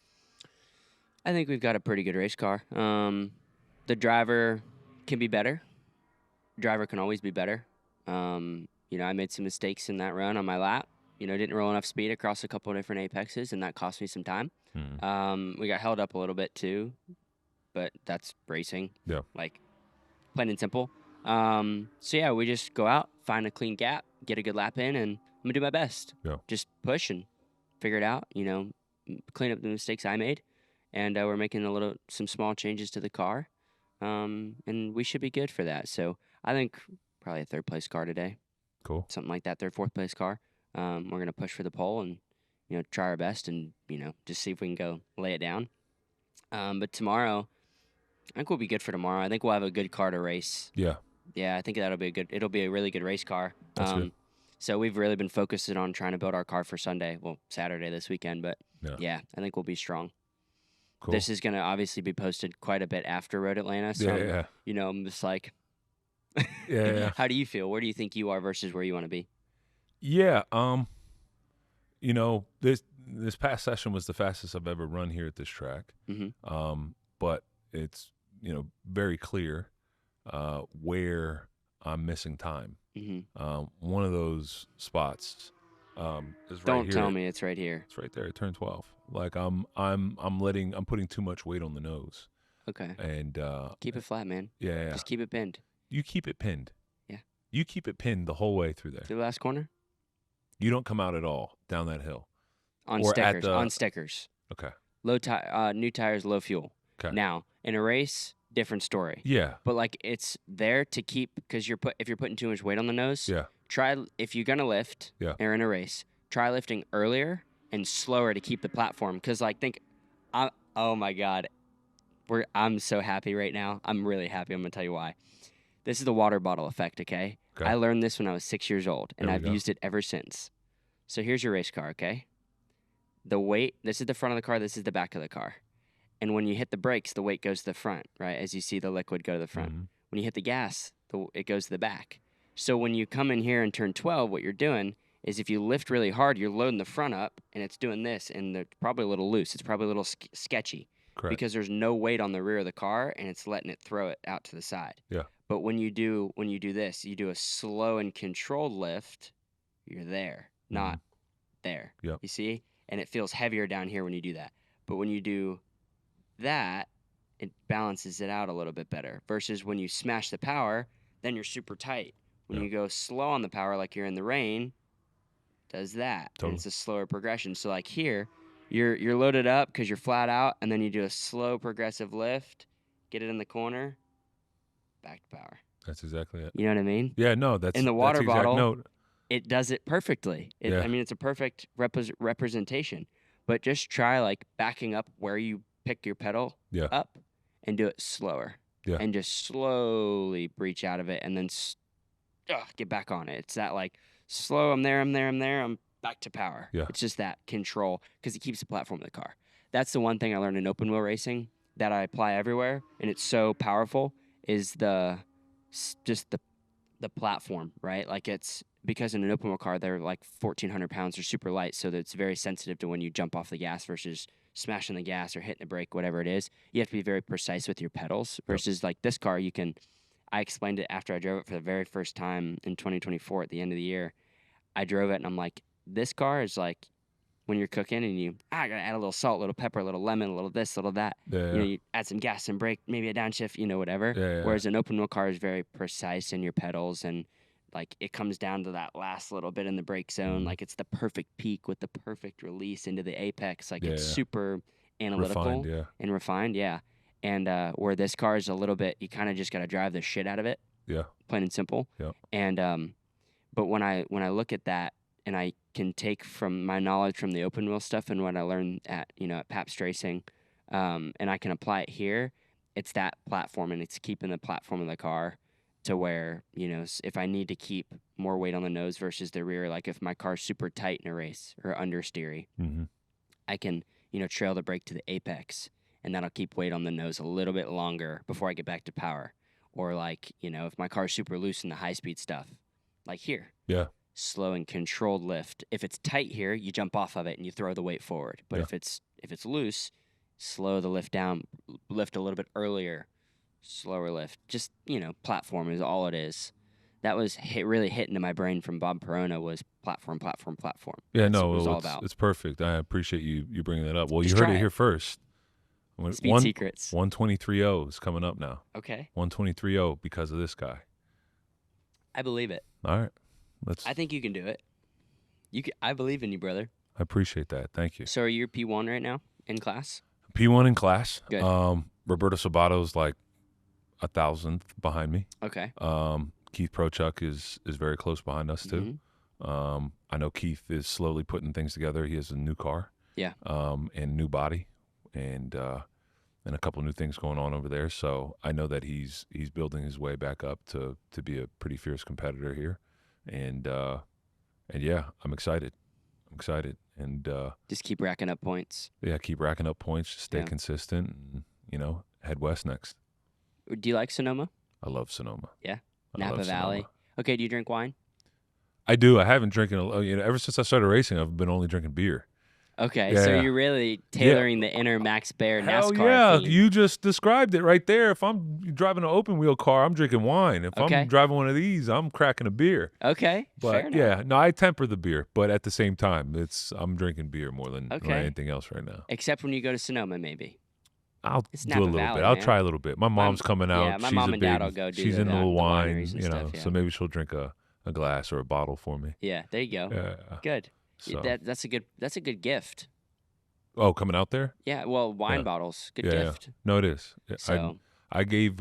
I think we've got a pretty good race car. The driver can be better. Driver can always be better. I made some mistakes in that run on my lap. Didn't roll enough speed across a couple of different apexes, and that cost me some time. Hmm. We got held up a little bit too, but that's racing, Yeah. like plain and simple. So yeah, we just go out, find a clean gap, get a good lap in, and I'm gonna do my best. Yeah. Just push and figure it out. Clean up the mistakes I made, and we're making some small changes to the car, and we should be good for that. So I think probably a third place car today, Cool. something like that, third, fourth place car. We're gonna push for the pole and try our best and just see if we can go lay it down. But tomorrow, I think we'll be good for tomorrow. I think we'll have a good car to race. Yeah. Yeah, I think it'll be a really good race car. That's good. So we've really been focusing on trying to build our car for Sunday. Well, Saturday this weekend, but Yeah. yeah, I think we'll be strong. Cool. This is going to obviously be posted quite a bit after Road Atlanta. So, I'm just like, Yeah. how do you feel? Where do you think you are versus where you want to be? Yeah. This past session was the fastest I've ever run here at this track. Mm-hmm. But it's very clear where I'm missing time. Mm-hmm. One of those spots is right Don't here. tell me it's right here. It's right there at turn 12. Like I'm putting too much weight on the nose. Okay. And Keep it flat, man. yeah. Just keep it pinned. You keep it pinned. Yeah. You keep it pinned the whole way through there. To the last corner? You don't come out at all down that hill. On Or stickers. at the- On stickers. Okay. New tires, low fuel. Okay. Now, in a race, different story. Yeah. But like it's there to keep because if you're putting too much weight on the nose. Yeah. Try if you're gonna lift. Yeah. Or in a race, try lifting earlier and slower to keep the platform. Because oh my god, I'm so happy right now. I'm really happy. I'm gonna tell you why. This is the water bottle effect. Okay. Okay. I learned this when I was 6 years old, and There we I've go. used it ever since. So here's your race car. Okay. The weight. This is the front of the car. This is the back of the car. And when you hit the brakes, the weight goes to the front, right? As you see the liquid go to the front. Mm-hmm. When you hit the gas, it goes to the back. So when you come in here and turn 12, what you're doing is if you lift really hard, you're loading the front up, and it's doing this, and it's probably a little loose. It's probably a little sketchy. Correct. Because there's no weight on the rear of the car, and it's letting it throw it out to the side. Yeah. But when you do this, you do a slow and controlled lift, you're there, not there. Yep. You see? And it feels heavier down here when you do that. But when you do that, it balances it out a little bit better. Versus when you smash the power, then you're super tight. When Yeah. you go slow on the power, like you're in the rain, does that. Totally. And it's a slower progression. So like here, you're loaded up because you're flat out, and then you do a slow progressive lift, get it in the corner, back to power. That's exactly it. You know what I mean? Yeah, no, that's In the water that's the exact bottle, note. It does it perfectly. Yeah. I mean, it's a perfect representation. But just try like backing up where you pick your pedal Yeah. up and do it slower. Yeah. And just slowly breach out of it and then get back on it. It's that like slow, I'm there, I'm back to power. Yeah. It's just that control because it keeps the platform of the car. That's the one thing I learned in open wheel racing that I apply everywhere, and it's so powerful, is just the platform, right? Like it's because in an open wheel car, they're like 1,400 pounds. They're super light, so that it's very sensitive to when you jump off the gas versus smashing the gas or hitting the brake, whatever it is. You have to be very precise with your pedals versus like this car, I explained it after I drove it for the very first time in 2024 at the end of the year. I drove it and I'm like, this car is like when you're cooking and I gotta add a little salt, a little pepper, a little lemon, a little this, a little that. Yeah. You add some gas and brake, maybe a downshift, whatever. Yeah. Whereas an open wheel car is very precise in your pedals, and like it comes down to that last little bit in the brake zone. Like it's the perfect peak with the perfect release into the apex. Like it's super analytical and refined. Yeah. And where this car is a little bit, you kind of just got to drive the shit out of it. Yeah. Plain and simple. Yeah. And but when I look at that and I can take from my knowledge from the open wheel stuff and what I learned at at Pabst Racing, and I can apply it here. It's that platform, and it's keeping the platform of the car to where if I need to keep more weight on the nose versus the rear, like if my car's super tight in a race or understeery, I can trail the brake to the apex, and that'll keep weight on the nose a little bit longer before I get back to power. Or like if my car's super loose in the high speed stuff, like here. Yeah. Slow and controlled lift. If it's tight here, you jump off of it and you throw the weight forward. But if it's loose, slow the lift down, lift a little bit earlier, slower lift. Just platform is all it is. That was really hit into my brain from Bob Perona was platform. Yeah, That's no, what it was all about. it's perfect. I appreciate you bringing that up. Well, Just you heard try it it. here first. Speed secrets. 123.0 is coming up now. Okay. 123.0 because of this guy. I believe it. All right. I think you can do it. I believe in you, brother. I appreciate that. Thank you. So are you P1 right now in class? P1 in class. Good. Roberto Sabato's like 1,000th behind me. Okay. Keith Prochuk is very close behind us too. I know Keith is slowly putting things together. He has a new car. Yeah. And new body, and a couple of new things going on over there. So I know that he's building his way back up to be a pretty fierce competitor here, and yeah, I'm excited. And just keep racking up points. Yeah, keep racking up points. Stay Yeah. consistent, and head west next. Do you like Sonoma? I love Sonoma. Yeah. I Napa love Valley. Sonoma. Okay. Do you drink wine? I do. I haven't drinking. Ever since I started racing, I've been only drinking beer. Okay, Yeah, so yeah. you're really tailoring the inner Max Baer Hell NASCAR yeah, theme. you just described it right there. If I'm driving an open wheel car, I'm drinking wine. If Okay. I'm driving one of these, I'm cracking a beer. Okay, But fair enough. yeah, no, I temper the beer, but at the same time, I'm drinking beer more than Okay. anything else right now. Except when you go to Sonoma, maybe. I'll It's do a Napa little Valley, bit. I'll man. try a little bit. My mom's coming out. yeah, my She's mom a and big, dad will go do she's the- into the the wine, wineries and stuff, yeah. So maybe she'll drink a glass or a bottle for me. Yeah, there you go. Yeah. Good. So. That's a good gift. Oh, coming out there? Yeah, well, wine Yeah. bottles, good Yeah. gift. No, it is. So I gave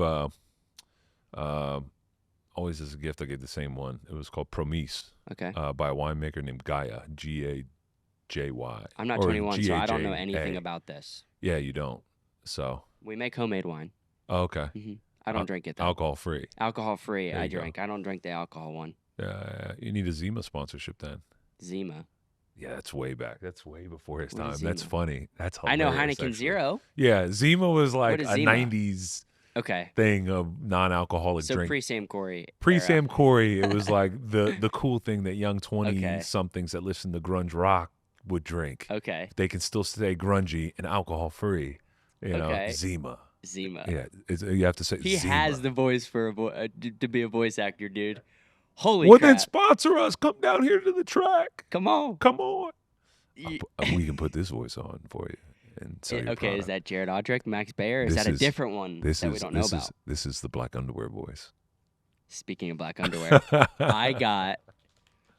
always as a gift. I gave the same one. It was called Promise okay. by a winemaker named Gaia, G-A-J-Y. I'm not or 21, so I don't know G-A-J-A. anything about this. Yeah, you don't. So We make homemade wine. okay, I don't drink it though. alcohol free. Alcohol free. There I you go. drink. I don't drink the alcohol one. You need a Zima sponsorship then. Zima. Yeah, that's way back. That's way before his What time. is That's Zima? funny. That's I hilarious. know Heineken actually. Zero. Yeah, Zima was like is a Zima? 90s Okay. thing of non-alcoholic So drink. pre-Sam Corey. Pre-Sam era. Corey, it was like the cool thing that young Okay. 20-somethings that listen to grunge rock would drink. Okay. They can still stay grungy and alcohol-free. Okay. Zima. Zima. Yeah, you have to say He Zima. has the voice for to be a voice actor, dude. Holy Well, crap. then sponsor us. Come down here to the track. Come on. Come on. Ye- We can put this voice on for you. And sell your okay, is product. that Jared Odrick, Max Baer? Or is This that a is- different one that we don't know about? This is the black underwear voice. Speaking of black underwear, I got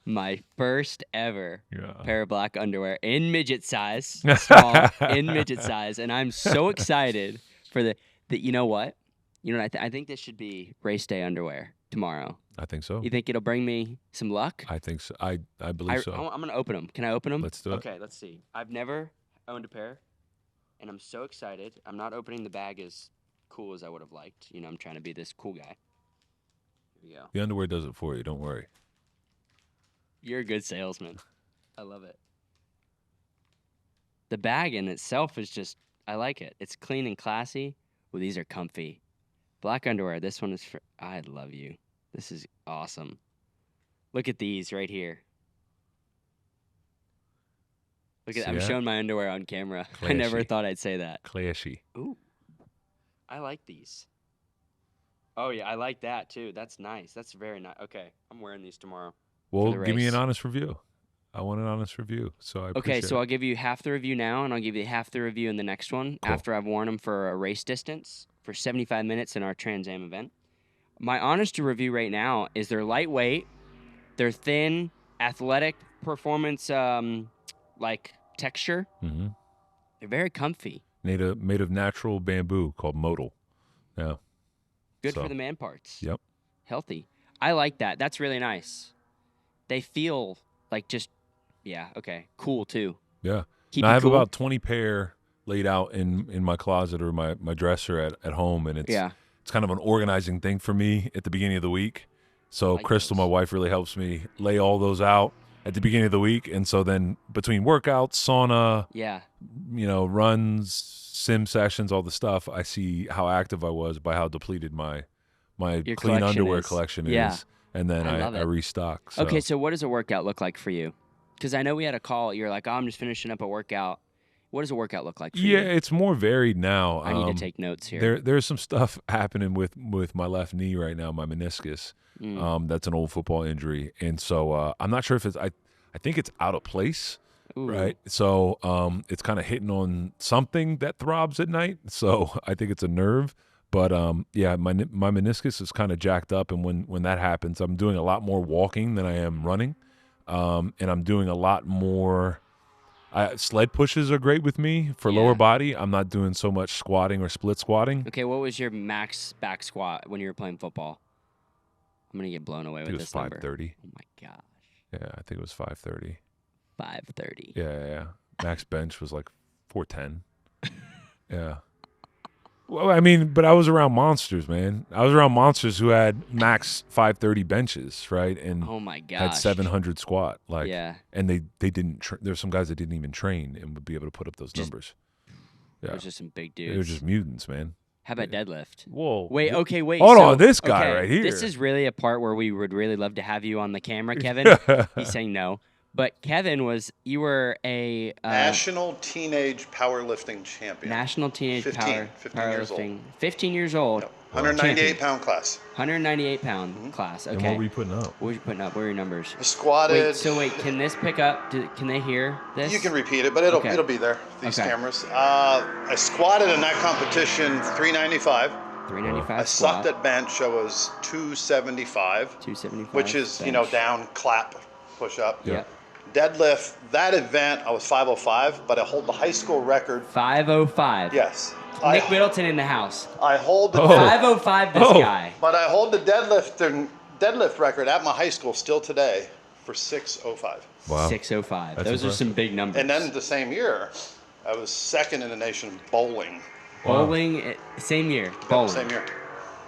my first ever Yeah. pair of black underwear in midget size, small in midget size, and I'm so excited for the you know what? You know what I think this should be race day underwear tomorrow. I think so. You think it'll bring me some luck? I think so. I believe so. I'm gonna open them. Can I open them? Let's do it. Okay, let's see. I've never owned a pair, and I'm so excited. I'm not opening the bag as cool as I would have liked. I'm trying to be this cool guy. Here we go. The underwear does it for you. Don't worry. You're a good salesman. I love it. The bag in itself is just, I like it. It's clean and classy. Well, these are comfy. Black underwear. This one is for, I love you. This is awesome. Look at these right here. Look at, See I'm that? showing my underwear on camera. I never Classy. thought I'd say that. Clashy. Ooh. I like these. Oh, yeah, I like that too. That's nice. That's very nice. Okay, I'm wearing these tomorrow. Well, the give me an race. honest review. I want an honest review. So I Okay, appreciate so it. I'll give you half the review now, and I'll give you half the review in the next one Cool. after I've worn them for a race distance for 75 minutes in our Trans Am event. My honest review right now is they're lightweight, they're thin, athletic performance, like texture. Mhm. They're very comfy. made of natural bamboo called modal. Yeah. Good So, for the man parts. Yep. Healthy. I like that. That's really nice. They feel like just, Yeah. Okay. Cool too. Yeah. Keep Now, I it have cool. about 20 pair laid out in my closet or my dresser at home, and it's Yeah. it's kind of an organizing thing for me at the beginning of the week. I So like Crystal, my those. wife, really helps me lay all those out at the beginning of the week, and so then between workouts, sauna, Yeah. runs, sim sessions, all the stuff, I see how active I was by how depleted my Your clean collection underwear is. collection Yeah. is, and then I love I it. restock. So. Okay, so what does a workout look like for you? Because I know we had a call. You're like, oh, I'm just finishing up a workout. What does a workout look like for Yeah, you? it's more varied now. I need to take notes here. There's some stuff happening with my left knee right now, my meniscus. That's an old football injury, and so I'm not sure if it's I think it's out of place, Ooh. right? So it's kind of hitting on something that throbs at night. So I think it's a nerve. But yeah, my meniscus is kind of jacked up, and when that happens, I'm doing a lot more walking than I am running, and I'm doing a lot more. Sled pushes are great with me for lower Yeah. body. I'm not doing so much squatting or split squatting. Okay, what was your max back squat when you were playing football? I'm gonna get blown away I with think it was this number. 530. Oh my gosh, Yeah, I think it was 530. 530. Yeah. Max bench was like 410. Yeah. Well, I mean, but I was around monsters, man. I was around monsters who had max 530 benches, right? And Oh my had gosh. 700 squat. Like, Yeah. and they didn't. There's some guys that didn't even train and would be able to put up those numbers. Yeah, Those are some big dudes. they're just mutants, man. How about deadlift? Whoa. Wait, okay, wait. Hold so, on, this guy okay, right here. This is really a part where we would really love to have you on the camera, Kevin. He's saying no. But Kevin you were a National Teenage Powerlifting Champion. national teenage 15 years old. powerlifting. 15 years old. Yep. 198 Champion. pound class. 198 pound class. Okay. And what were you putting up? What were you putting up? What were your numbers? I squatted. Wait, can this pick up? Can they hear this? You can repeat it, but it'll be there. These Okay. cameras. I squatted in that competition 395. 395 I sucked at bench. I was 275. 275. Which is bench. down, clap, push up. Yeah. Deadlift. That event I was 505, but I hold the high school record. 505. Yes. Nick Middleton in the house. I hold the 505. This guy. But I hold the deadlift record at my high school still today for 605. Wow. 605. That's Those are some big numbers. And then the same year, I was second in the nation bowling. Bowling, same year. Bowling. Same year.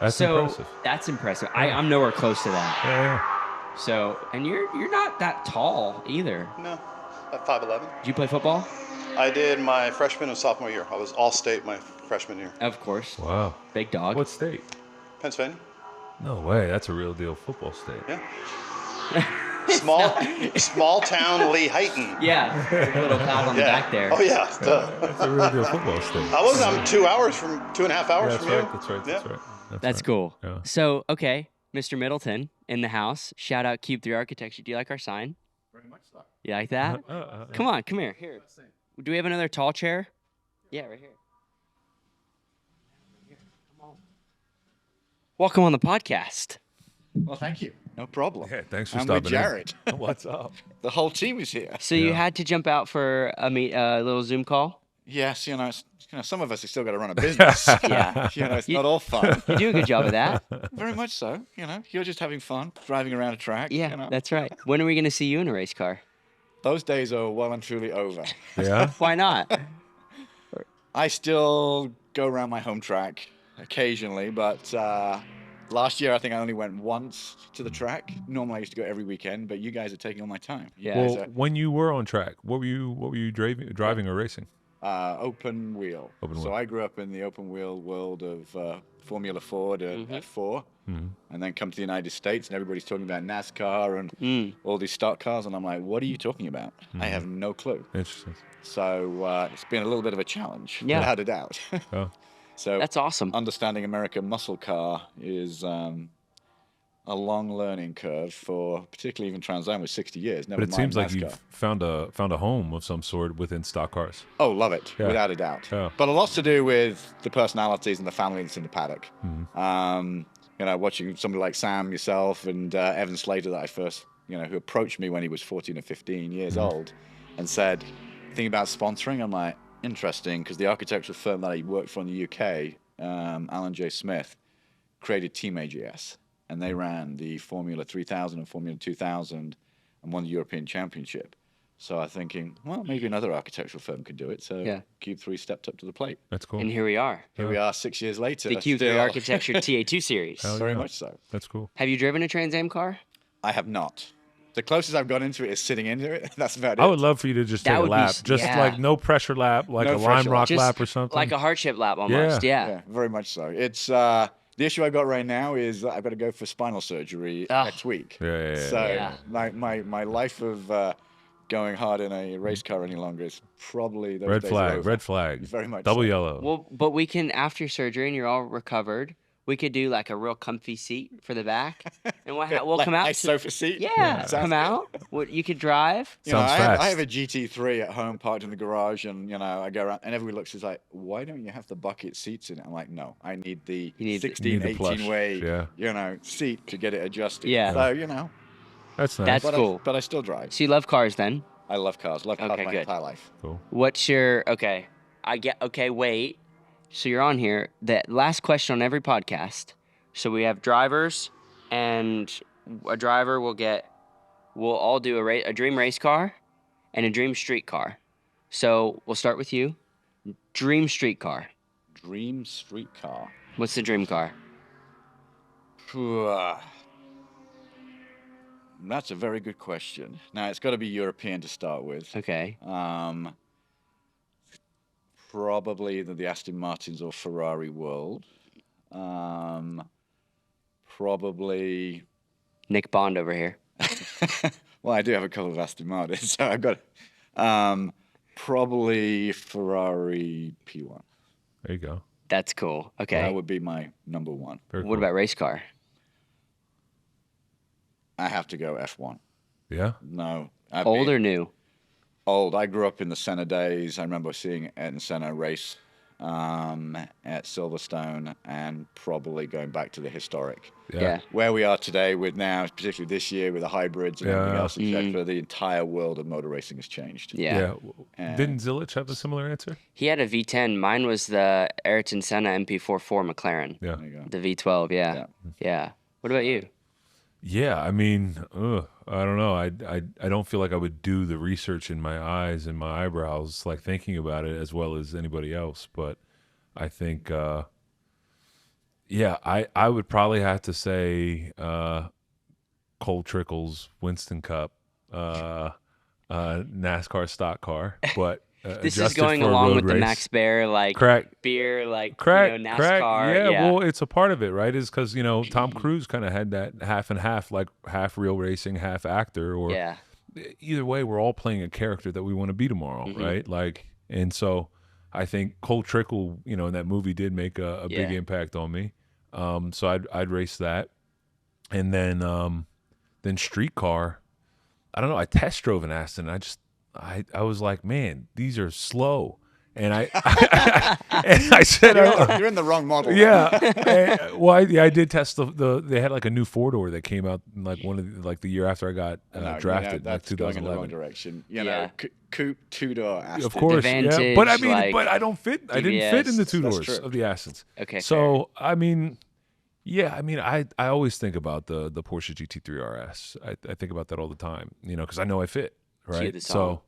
That's so impressive. that's impressive. I'm nowhere close to that. Yeah. So, and you're not that tall either. No, at 5'11". Did you play football? I did my freshman and sophomore year. I was all state my freshman year. Of course. Wow. Big dog. What state? Pennsylvania. No way. That's a real deal football state. Yeah. Small town Lehighton. Yeah. A little pat on the back there. Oh yeah. Duh. That's a real deal football state. I'm 2 hours from 2.5 hours That's from right. you. That's right. That's Yeah. right. That's right. cool. Yeah. So, okay, Mr. Middleton in the house. Shout out Cube 3 Architecture. Do you like our sign? Very much so. You like that? Come on, come here. Here. Do we have another tall chair? Yeah, right here. Come on. Welcome on the podcast. Well, thank you. No problem. Yeah, thanks for I'm stopping with Jared. in. What's up? The whole team is here. So you Yeah. had to jump out for a little Zoom call? Yes, some of us have still got to run a business. Yeah. It's not all fun. You do a good job of that. Very much so. You're just having fun, driving around a track. Yeah, that's right. When are we going to see you in a race car? Those days are well and truly over. Yeah. Why not? I still go around my home track occasionally, but last year I think I only went once to the track. Normally I used to go every weekend, but you guys are taking all my time. Yeah. You guys Well, when you were on track, what were you driving or racing? open wheel. Open So wheel. I grew up in the open wheel world of Formula Ford at F4, and then come to the United States, and everybody's talking about NASCAR and all these stock cars, and I'm like, what are you talking about? I have no clue. Interesting. So it's been a little bit of a challenge, Yeah. without a doubt. Oh. So That's awesome. understanding American muscle car is a long learning curve for particularly even Trans Am with 60 years. Never But it mind seems like NASCAR. you've found a home of some sort within stock cars. Oh, love it, Yeah. without a doubt. Yeah. But a lot to do with the personalities and the family that's in the paddock. Mm-hmm. Watching somebody like Sam, yourself, and Evan Slater that I first, who approached me when he was 14 or 15 years Mm-hmm. old and said, think about sponsoring. I'm like, interesting, because the architectural firm that I worked for in the UK, Alan J. Smith, created Team AGS. And they ran the Formula 3000 and Formula 2000 and won the European Championship. So I'm thinking, well, maybe another architectural firm could do it. So Yeah. Cube 3 stepped up to the plate. That's cool. And here we are. Here we are 6 years later. The Q3 still- Architecture TA2 series. Hell Very yeah. much so. That's cool. Have you driven a Trans Am car? I have not. The closest I've got into it is sitting into it. That's about it. I would love for you to just That take a would be lap, s- just yeah. like no pressure lap, like No a pressure Lime lap. Rock Just lap or something. like a hardship lap almost. Yeah. Yeah, very much so. It's the issue I got right now is that I've got to go for spinal surgery Ugh. next week. Yeah. So Yeah. my life of going hard in a race car any longer is probably those Red days are flag, over. red flag. Very much Double so. yellow. Well, but we can, after surgery and you're all recovered, we could do like a real comfy seat for the back. And we'll Like come out. nice sofa seat. Yeah, Sounds come good. out. What you could drive. You know, Sounds I fast. have a GT3 at home parked in the garage, and you know, I go around, and everybody looks is like, "Why don't you have the bucket seats in it?" I'm like, "No, I need the You need the- 16, You need the 18 plush, way, yeah. you know, seat to get it adjusted." Yeah. So you know, That's nice. That's but cool. but I still drive. So you love cars then? I love cars. Love cars Okay, my good. entire life. cool. What's your okay? Wait. So you're on here. The last question on every podcast. So we have drivers, and a driver will get. We'll all do a dream race car, and a dream street car. So we'll start with you. Dream street car. Dream street car. What's the dream car? That's a very good question. Now it's got to be European to start with. Okay. Probably the Aston Martins or Ferrari World. Probably. Nick Bond over here. Well, I do have a couple of Aston Martins, so I've got. Probably Ferrari P1. There you go. That's cool. Okay. That would be my number one. Very What cool. about race car? I have to go F1. Yeah. No. Old or new? Old. I grew up in the Senna days. I remember seeing Ayrton Senna race at Silverstone, and probably going back to the historic. Yeah. Where we are today with now, particularly this year with the hybrids and everything Yeah. else, etc., the entire world of motor racing has changed. Yeah. And- Didn't Zilich have a similar answer? He had a V10. Mine was the Ayrton Senna MP44 McLaren. Yeah. There you go. The V12. Yeah. Yeah. What about you? Yeah, I mean, I don't know. I don't feel like I would do the research in my eyes and my eyebrows, like thinking about it as well as anybody else. But I think, I would probably have to say Cole Trickle's Winston Cup, NASCAR stock car. But This is adjusted going for a along road with the race. Max Bear, like Correct. beer, like Correct, you know, correct. NASCAR. Yeah, well, it's a part of it, right? Is because Tom Cruise kind of had that half and half, like half real racing, half actor. Or yeah. either way, we're all playing a character that we want to be tomorrow, Mm-hmm. right? Like, and so I think Cole Trickle, in that movie did make a big Yeah. impact on me. So I'd race that, and then streetcar. I don't know. I test drove an Aston. And I was like, man, these are slow. And I said, You're in the wrong model. yeah. I did test they had like a new 4-door that came out in like the year after I got No, drafted, like that's going in the wrong 2011. direction. Yeah. Coupe, two-door Aston. Of course, yeah. Vantage, But I mean, like, but I don't fit. I didn't fit in the DBS. two That's doors true. of the Astons. Okay. So I mean, yeah, I mean, I always think about the Porsche GT3 RS. I think about that all the time, because I know I fit, right? the So song.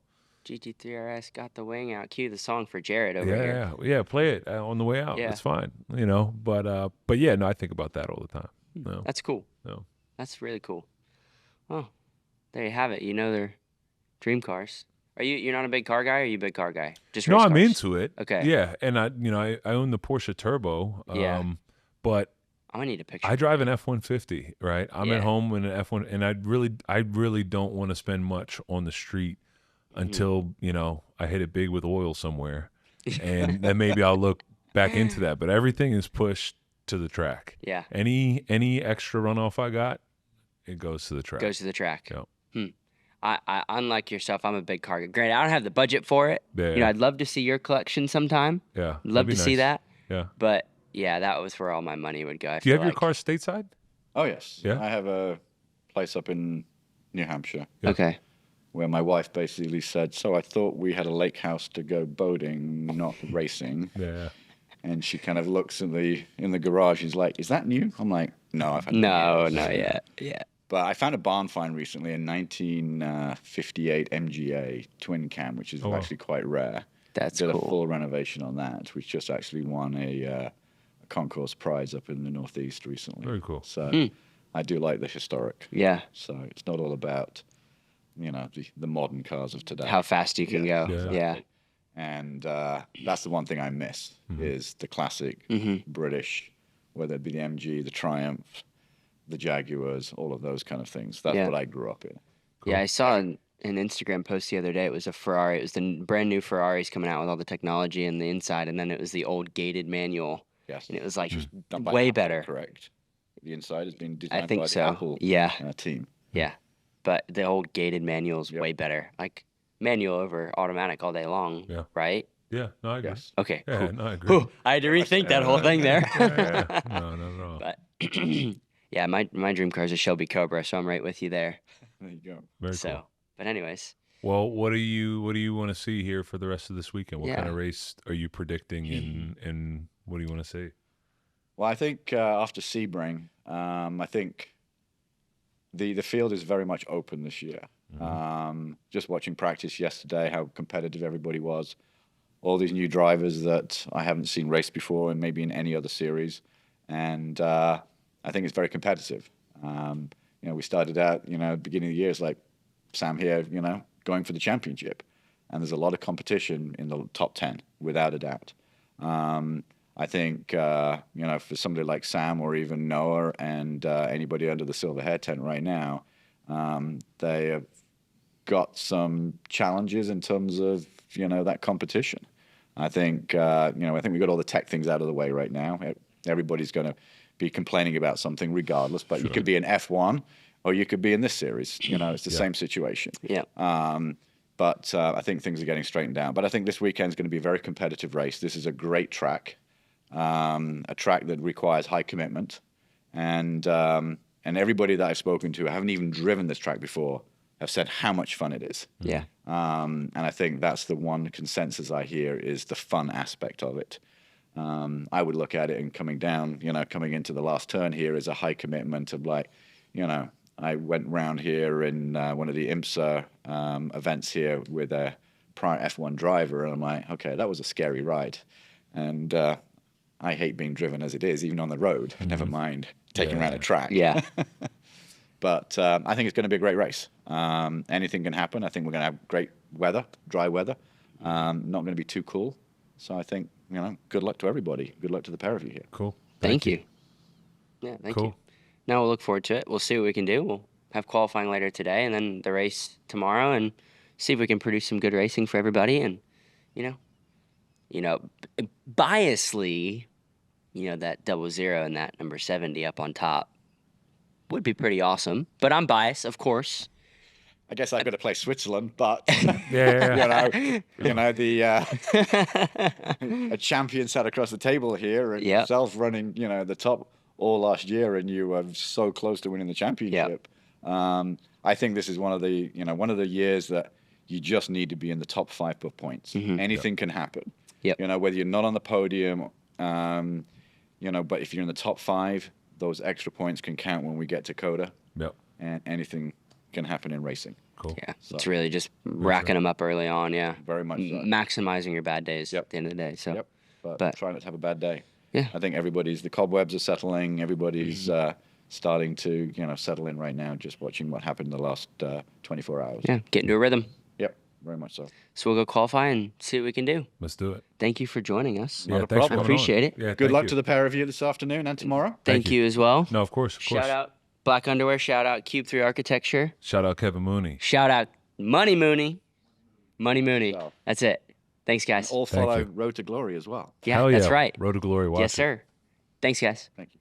GT3 RS got the wing out. Cue the song for Jared over here. yeah, play it on the way out. Yeah. It's fine, But yeah, no, I think about that all the time. No, That's cool. no. That's really cool. Well, there you have it. They're dream cars. You're not a big car guy, or are you a big car guy? Just No, race I'm cars? into it. Okay. Yeah, and I own the Porsche Turbo. Yeah. But I'm gonna need a picture. I drive an F-150, right? I'm Yeah. at home in an F1, and I really don't want to spend much on the street until I hit it big with oil somewhere, and then maybe I'll look back into that. But everything is pushed to the track. Yeah. Any extra runoff I got, it goes to the track. Goes to the track. Yeah. I unlike yourself, I'm a big car guy. Granted, I don't have the budget for it. Yeah. I'd love to see your collection sometime. Yeah. Love that'd be to see nice. that. Yeah. But yeah, that was where all my money would go. I Do you feel have your like. car stateside? Oh, yes. Yeah? I have a place up in New Hampshire Okay. where my wife basically said, so I thought we had a lake house to go boating, not racing. Yeah. And she kind of looks in the garage. She's like, "Is that new?" I'm like, "No, I've had it No, years." no, yeah, yeah. But I found a barn find recently, a 1958 MGA twin cam, which is wow. actually quite rare. That's Did cool. a full renovation on that, which just actually won a concourse prize up in the Northeast recently. Very cool. So I do like the historic. Yeah. So it's not all about, the modern cars of today. How fast you can go. Yeah. Yeah. And that's the one thing I miss is the classic British, whether it be the MG, the Triumph, the Jaguars, all of those kind of things. That's what I grew up in. Yeah, I saw an Instagram post the other day. It was a Ferrari. It was the brand new Ferraris coming out with all the technology in the inside, and then it was the old gated manual. Yes. And it was like Done by way Apple, better. Correct. The inside has been designed I think by so. the Apple team. Yeah. But the old gated manual is way better. Like manual over automatic all day long. Yeah. Right? Yeah, no, I agree. Yes. Okay. Yeah, Cool. no, I agree. Whew, I had to rethink that whole thing there. Yeah. No, not at all. But yeah, my dream car is a Shelby Cobra, so I'm right with you there. There you go. Very So, cool. but anyways, Well, what do you want to see here for the rest of this weekend? What kind Yeah. of race are you predicting, and what do you want to see? Well, I think after Sebring, I think the field is very much open this year. Just watching practice yesterday, how competitive everybody was. All these new drivers that I haven't seen race before and maybe in any other series. And I think it's very competitive. We started out, at the beginning of the year, it's like Sam here, going for the championship. And there's a lot of competition in the top 10, without a doubt. I think, for somebody like Sam or even Noah and anybody under the silver hair tent right now, they have got some challenges in terms of, that competition. I think, I think we got all the tech things out of the way right now. Everybody's going to be complaining about something regardless, but you could be in F1 or you could be in this series. It's the same situation. yeah. But I think things are getting straightened out. But I think this weekend's going to be a very competitive race. This is a great track, a track that requires high commitment. And everybody that I've spoken to, I haven't even driven this track before, have said how much fun it is. Yeah. And I think that's the one consensus I hear is the fun aspect of it. I would look at it and coming into the last turn here is a high commitment of I went round here in one of the IMSA events here with a prior F1 driver, and I'm like, okay, that was a scary ride. And I hate being driven as it is, even on the road. Never mind taking around a track. Yeah. But I think it's going to be a great race. Anything can happen. I think we're going to have great weather, dry weather. Not going to be too cool. So I think, good luck to everybody. Good luck to the pair of you here. Cool. Thank you. Yeah, thank you. Now we'll look forward to it. We'll see what we can do. We'll have qualifying later today and then the race tomorrow and see if we can produce some good racing for everybody. And, biasly, that 00 and that number 70 up on top would be pretty awesome. But I'm biased, of course. I guess I've got to play Switzerland, but Yeah. a champion sat across the table here and yourself running, the top all last year, and you were so close to winning the championship. I think this is one of the years that you just need to be in the top 5 per points. Anything can happen. Whether you're not on the podium, but if you're in the top 5, those extra points can count when we get to Coda. Yep. And anything can happen in racing. Cool. Yeah, it's really just racking them up early on, Very much so. Maximizing your bad days at the end of the day. So, But try not to have a bad day. Yeah. I think the cobwebs are settling. Everybody's starting to, settle in right now, just watching what happened in the last 24 hours. yeah, get into a rhythm. Yep, very much so. So we'll go qualify and see what we can do. Let's do it. Thank you for joining us. Yeah, Not a thanks for problem. coming Appreciate on. it. Yeah, Good luck you. to the pair of you this afternoon and tomorrow. Thank you as well. No, of course. Shout out Black Underwear. Shout out Cube 3 Architecture. Shout out Kevin Mooney. Shout out Money Mooney. So- That's it. Thanks, guys. All Thank follow you. Road to Glory as well. Yeah, Hell that's yeah. right. Road to Glory. Watch Yes, it. sir. Thanks, guys. Thank you.